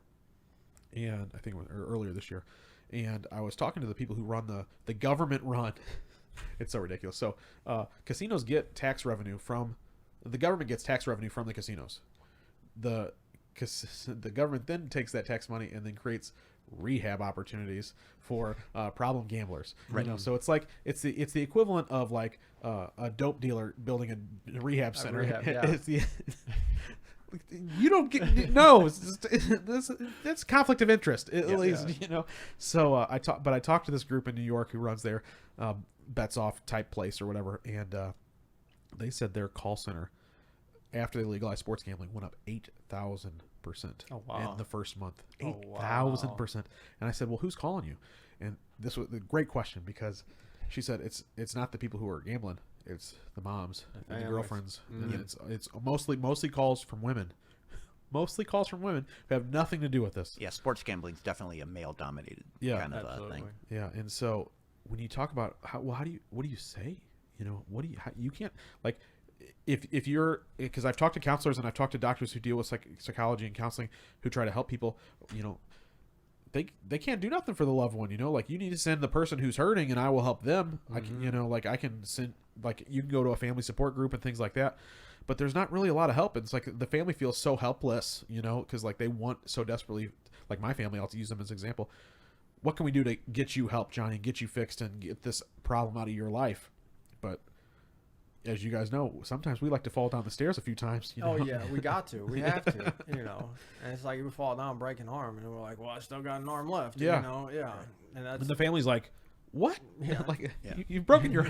And I think earlier this year. And I was talking to the people who run the government run. It's so ridiculous. So casinos get tax revenue from the government gets tax revenue from the casinos. The government then takes that tax money and then creates rehab opportunities for problem gamblers. Right. So it's like it's the equivalent of like a dope dealer building a rehab center. You don't get that's conflict of interest at least. So I talked to this group in New York who runs their bets off type place or whatever, and they said their call center after they legalized sports gambling went up 8,000% Oh, wow. in the first month. Oh, 8,000%. And I said, well, who's calling you? And this was a great question, because she said it's not the people who are gambling, it's the moms and the families. girlfriends. Mm. And it's mostly calls from women. Mostly calls from women who have nothing to do with this. Yeah, sports gambling is definitely a male-dominated kind of thing. Yeah, and so when you talk about what do you say? You know, you can't, like, if you're, because I've talked to counselors and I've talked to doctors who deal with psychology and counseling who try to help people, you know, they can't do nothing for the loved one, you know, like, you need to send the person who's hurting and I will help them. I can, you know, like, I can send, like, you can go to a family support group and things like that, but there's not really a lot of help. It's like the family feels so helpless, you know, because like they want so desperately, like my family, I'll use them as an example. What can we do to get you help, Johnny, and get you fixed and get this problem out of your life? But as you guys know, sometimes we like to fall down the stairs a few times. You know? Oh yeah, we got to. We have to. You know, and it's like we fall down, break an arm, and we're like, "Well, I still got an arm left." Yeah. You know, yeah. And that's And the family's like, "What? Yeah. Like Yeah. you've broken your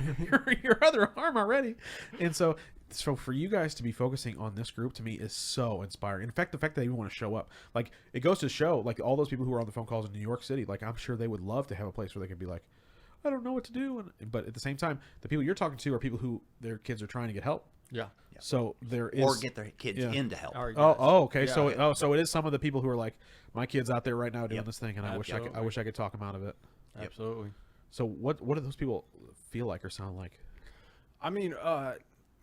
other arm already?" And so for you guys to be focusing on this group, to me, is so inspiring. In fact, the fact that they even want to show up, like, it goes to show, like, all those people who are on the phone calls in New York City, like, I'm sure they would love to have a place where they could be like, I don't know what to do. But at the same time, the people you're talking to are people who their kids are trying to get help. yeah. So there is, Or get their kids Yeah. into help. Our guys. okay. Yeah. So it is some of the people who are like, my kid's out there right now doing Yep. this thing, and I wish I could talk them out of it. Absolutely. So what do those people feel like or sound like? I mean,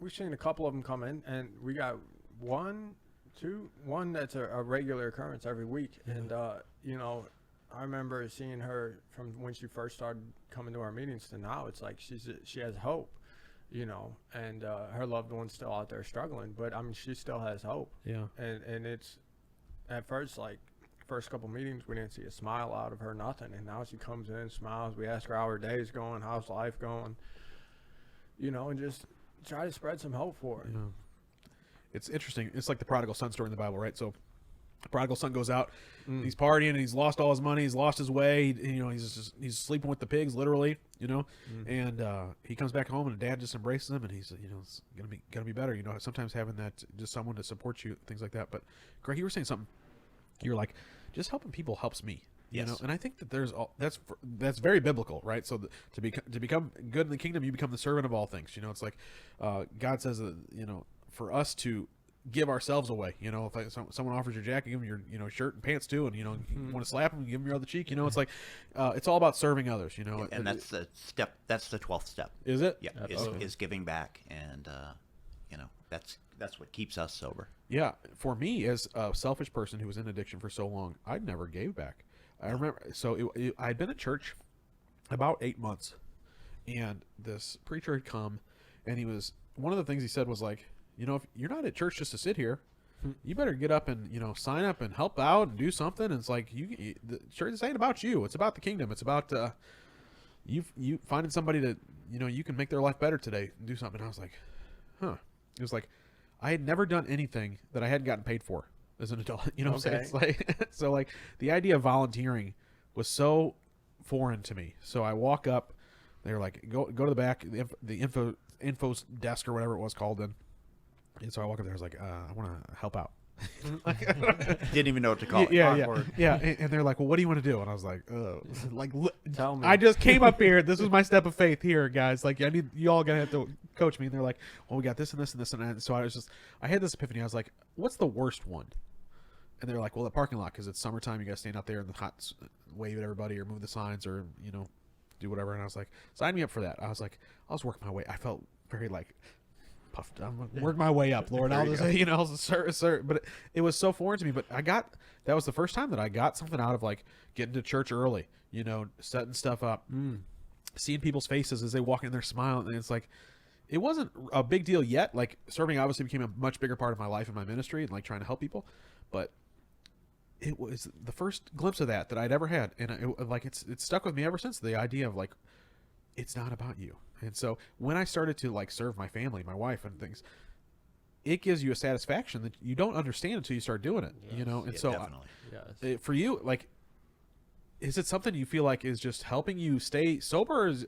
we've seen a couple of them come in, and we got one that's a regular occurrence every week. And, you know, I remember seeing her from when she first started coming to our meetings to now. It's like she has hope, you know, and her loved one's still out there struggling. But, I mean, she still has hope. Yeah. And it's at first, like, first couple meetings, we didn't see a smile out of her, nothing. And now she comes in, smiles. We ask her how her day's going, how's life going, you know, and just try to spread some hope for her. Yeah. It's interesting. It's like the prodigal son story in the Bible, right? So the prodigal son goes out, he's partying, and he's lost all his money, he's lost his way, you know, he's sleeping with the pigs, literally, you know, and he comes back home, and dad just embraces him, and he's, you know, it's gonna be better, you know. Sometimes having that, just someone to support you, things like that. But Greg, you were saying something. You were like, just helping people helps me. You Yes. know, and I think that that's very biblical, right? So to become good in the kingdom, you become the servant of all things. You know, it's like God says that, you know, for us to give ourselves away. You know, if someone offers your jacket, give them your, you know, shirt and pants too, and, you know, you want to slap them, give them your other cheek. You know, it's like it's all about serving others. You know, And that's the step. That's the 12th step. is it? Yeah, is giving back, and you know, that's what keeps us sober. Yeah, for me, as a selfish person who was in addiction for so long, I never gave back. I remember, so I'd been at church about 8 months, and this preacher had come, and one of the things he said was like, you know, if you're not at church just to sit here, you better get up and, you know, sign up and help out and do something. And it's like, the church, this ain't about you. It's about the kingdom. It's about you finding somebody that, you know, you can make their life better today and do something. And I was like, huh. It was like, I had never done anything that I hadn't gotten paid for as an adult. You know what I'm saying? It's like, so like the idea of volunteering was so foreign to me. So I walk up, they're like, go to the back, the info desk or whatever it was called then. And so I walk up there, I was like, I want to help out. Didn't even know what to call it. Yeah. And they're like, well, what do you want to do? And I was like, Tell me. I just came up here. This was my step of faith here, guys. Like, I need you all gonna have to coach me. And they're like, well, we got this and this and this and that. And so I had this epiphany. I was like, what's the worst one? And they're like, well, the parking lot, because it's summertime. You got to stand out there in the hot, wave at everybody or move the signs or, you know, do whatever. And I was like, sign me up for that. I was like, I was working my way. I felt very like puffed. I'm working my way up, Lord. I'll just, you know, sir. But it was so foreign to me. But that was the first time that I got something out of like getting to church early, you know, setting stuff up, seeing people's faces as they walk in there smiling. And it's like, it wasn't a big deal yet. Like, serving obviously became a much bigger part of my life and my ministry and like trying to help people. But it was the first glimpse of that I'd ever had. And it's stuck with me ever since, the idea of like, it's not about you. And so when I started to like serve my family, my wife and things, it gives you a satisfaction that you don't understand until you start doing it, you know? And so definitely. For you, like, is it something you feel like is just helping you stay sober? Or is,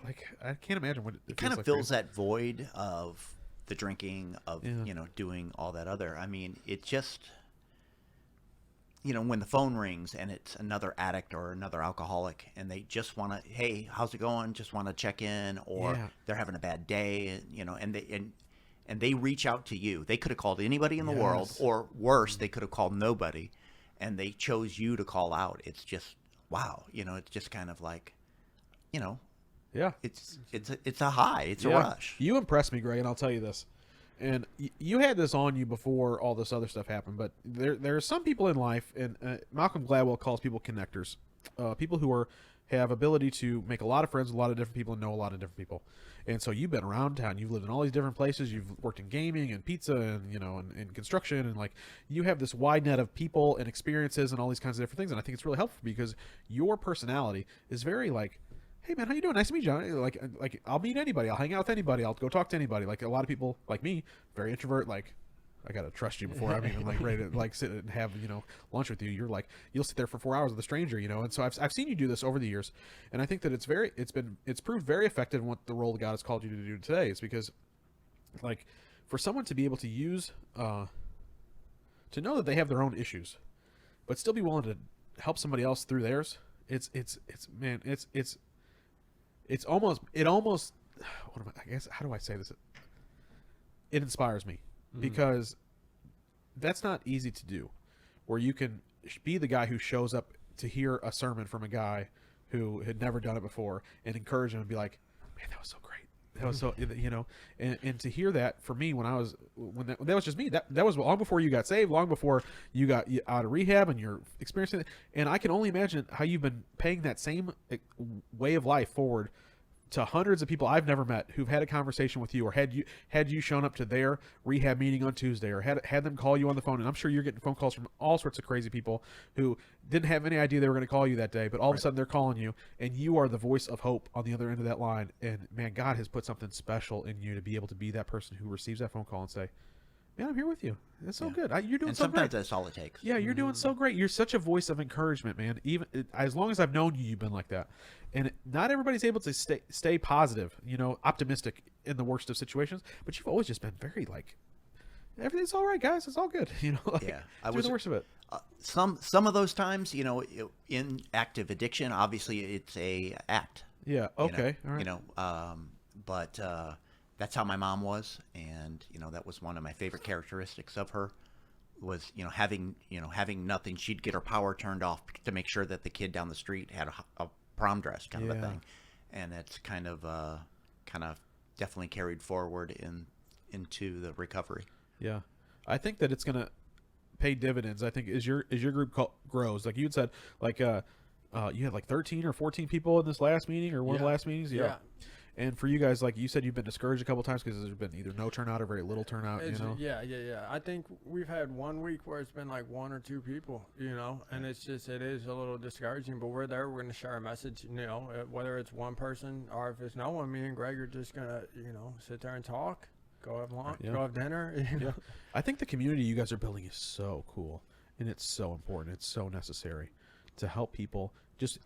like, I can't imagine what It kind of like fills that void of, the drinking, of Yeah. doing all that other. I mean, it just, when the phone rings and it's another addict or another alcoholic, and they just want to, hey, how's it going? Just want to check in, or Yeah. they're having a bad day, and they reach out to you. They could have called anybody in the world, Yes. or worse, they could have called nobody, and they chose you to call out. It's just wow. It's just kind of like, Yeah. it's a high. It's a Yeah. rush. You impressed me, Greg, and I'll tell you this. And you had this on you before all this other stuff happened, but there are some people in life, and Malcolm Gladwell calls people connectors, people who have ability to make a lot of friends with a lot of different people and know a lot of different people. And so you've been around town, you've lived in all these different places, you've worked in gaming and pizza and and construction, and like you have this wide net of people and experiences and all these kinds of different things. And I think it's really helpful because your personality is very like, hey man, how you doing? Nice to meet you. Like I'll meet anybody. I'll hang out with anybody. I'll go talk to anybody. Like a lot of people like me, very introvert. Like I gotta trust you before I'm even like ready to like sit and have lunch with you. You're like you'll sit there for 4 hours with a stranger, And so I've seen you do this over the years, and I think that it's proved very effective in what the role that God has called you to do today. Is because like for someone to be able to use to know that they have their own issues, but still be willing to help somebody else through theirs. It's almost I guess, how do I say this? It inspires me because that's not easy to do, where you can be the guy who shows up to hear a sermon from a guy who had never done it before and encourage him and be like, man, that was so great. That was so, and to hear that for me when that was just me, that was long before you got saved, long before you got out of rehab and you're experiencing it. And I can only imagine how you've been paying that same way of life forward to hundreds of people I've never met who've had a conversation with you, or had you shown up to their rehab meeting on Tuesday, or had them call you on the phone. And I'm sure you're getting phone calls from all sorts of crazy people who didn't have any idea they were going to call you that day, but all of a sudden they're calling you, and you are the voice of hope on the other end of that line. And man, God has put something special in you to be able to be that person who receives that phone call and say, man, I'm here with you. That's so good. You're doing And so sometimes great. that's all it takes. Yeah, you're doing so great. You're such a voice of encouragement, man. Even as long as I've known you, you've been like that. And not everybody's able to stay positive, optimistic in the worst of situations. But you've always just been very like, everything's all right, guys. It's all good. I through the worst of it. Some of those times, in active addiction, obviously it's a act. Yeah. Okay. All right. But that's how my mom was, and that was one of my favorite characteristics of her, was having nothing. She'd get her power turned off to make sure that the kid down the street had a prom dress kind of a thing, and that's kind of definitely carried forward into the recovery. Yeah, I think that it's gonna pay dividends. I think as your group grows, like you had said, like you had like 13 or 14 people in this last meeting or one of the last meetings. Yeah. And for you guys, like you said, you've been discouraged a couple of times because there's been either no turnout or very little turnout. Yeah. I think we've had 1 week where it's been like 1 or 2 people, and it is a little discouraging. But we're there. We're going to share a message, whether it's one person or if it's no one. Me and Greg are just going to, sit there and talk, go have lunch, go have dinner. Yeah. I think the community you guys are building is so cool, and it's so important. It's so necessary to help people. Just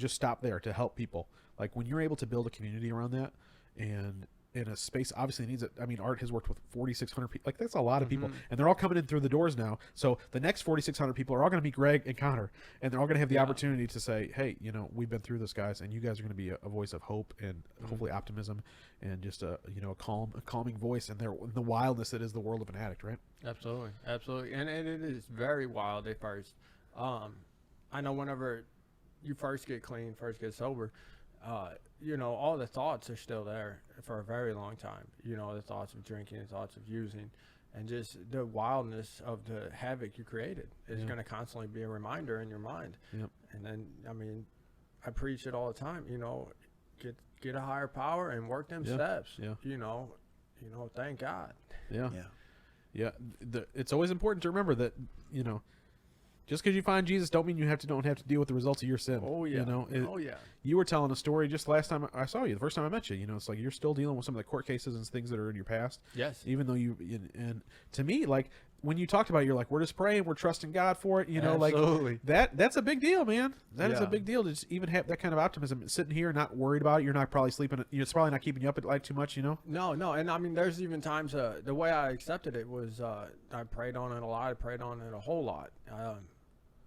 stop there to help people. Like when you're able to build a community around that, and in a space obviously needs it. I mean, Art has worked with 4,600 people. Like that's a lot of people, and they're all coming in through the doors now. So the next 4,600 people are all going to meet Greg and Connor, and they're all going to have the opportunity to say, "Hey, we've been through this, guys, and you guys are going to be a voice of hope and hopefully optimism, and just a calming voice in the wildness that is the world of an addict, right?" Absolutely, and it is very wild at first. I know whenever you first get clean, first get sober, all the thoughts are still there for a very long time. The thoughts of drinking, the thoughts of using, and just the wildness of the havoc you created is going to constantly be a reminder in your mind. Yep. And then, I preach it all the time, get a higher power and work them steps. Yeah. Thank God. Yeah. It's always important to remember that, just because you find Jesus don't mean you don't have to deal with the results of your sin. Oh yeah. You were telling a story just last time I saw you, the first time I met you. It's like you're still dealing with some of the court cases and things that are in your past. Yes. Even though and to me, like when you talked about it, you're like, we're just praying, we're trusting God for it. You know, Absolutely. like that's a big deal, man. That is a Yeah. big deal to just even have that kind of optimism. Sitting here, not worried about it. You're not probably sleeping. It's probably not keeping you up at like too much. You know. No, and I mean, there's even times the way I accepted it was I prayed on it a lot. I prayed on it a whole lot,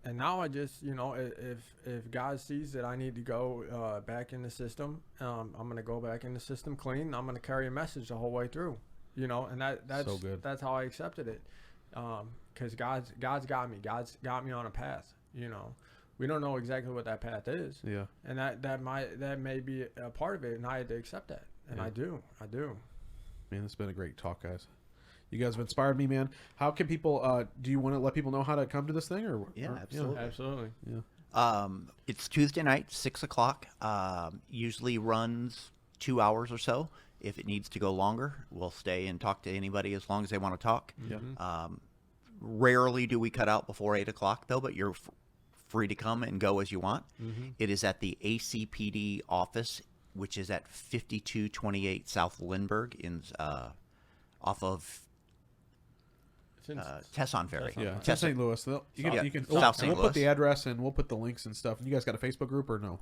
and now I just, if God sees that I need to go back in the system, I'm gonna go back in the system clean. I'm gonna carry a message the whole way through, and that's So good. That's how I accepted it, because God's got me. God's got me on a path. We don't know exactly what that path is. Yeah. And that may be a part of it, and I had to accept that, and Yeah. I do. Man, it's been a great talk, guys. You guys have inspired me, man. How can people? Do you want to let people know how to come to this thing, or? Yeah, or, absolutely. Absolutely. It's Tuesday night, 6:00. Usually runs 2 hours or so. If it needs to go longer, we'll stay and talk to anybody as long as they want to talk. Yeah. Rarely do we cut out before 8:00 though, but you're free to come and go as you want. It is at the ACPD office, which is at 5228 South Lindbergh off of Tesson Ferry. Yeah, it's in Tesson. St. Louis. You can. South St. We'll put Louis. the address and we'll put the links and stuff. You guys got a Facebook group or no?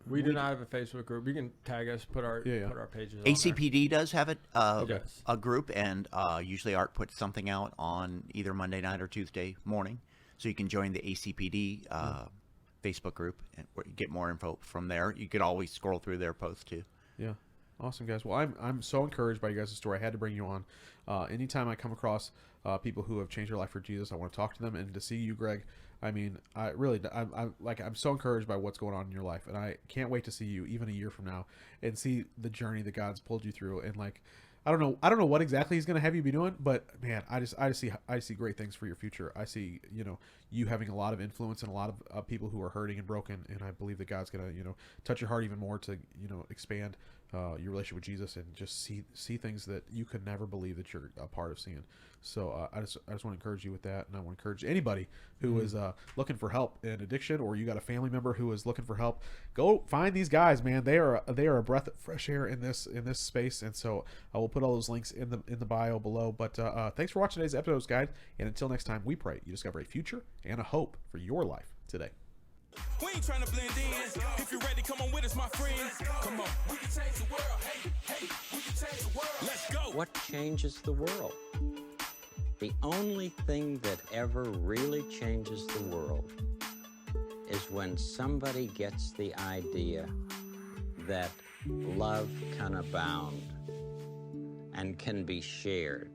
We do not have a Facebook group. You can tag us, put our Yeah. put our pages on there. ACPD does have Okay. a group, and usually Art puts something out on either Monday night or Tuesday morning, so you can join the ACPD Facebook group and get more info from there. You could always scroll through their posts too. Yeah. Awesome, guys. Well, I'm so encouraged by you guys' story. I had to bring you on. Anytime I come across people who have changed their life for Jesus, I want to talk to them, and to see you, Greg. I mean, I'm so encouraged by what's going on in your life, and I can't wait to see you even a year from now and see the journey that God's pulled you through. And like, I don't know what exactly He's going to have you be doing, but man, I see great things for your future. I see, you having a lot of influence and a lot of people who are hurting and broken, and I believe that God's going to, touch your heart even more to, expand your relationship with Jesus and just see things that you could never believe that you're a part of seeing. So I just want to encourage you with that, and I want to encourage anybody who is looking for help in addiction, or you got a family member who is looking for help. Go find these guys, man. They are a breath of fresh air in this space, and so I will put all those links in the bio below. But thanks for watching today's episodes, guys, and until next time, we pray you discover a future and a hope for your life today. We ain't trying to blend in. If you're ready, come on with us, my friends. Come on. We can change the world. Hey, we can change the world. Let's go. What changes the world? The only thing that ever really changes the world is when somebody gets the idea that love can abound and can be shared.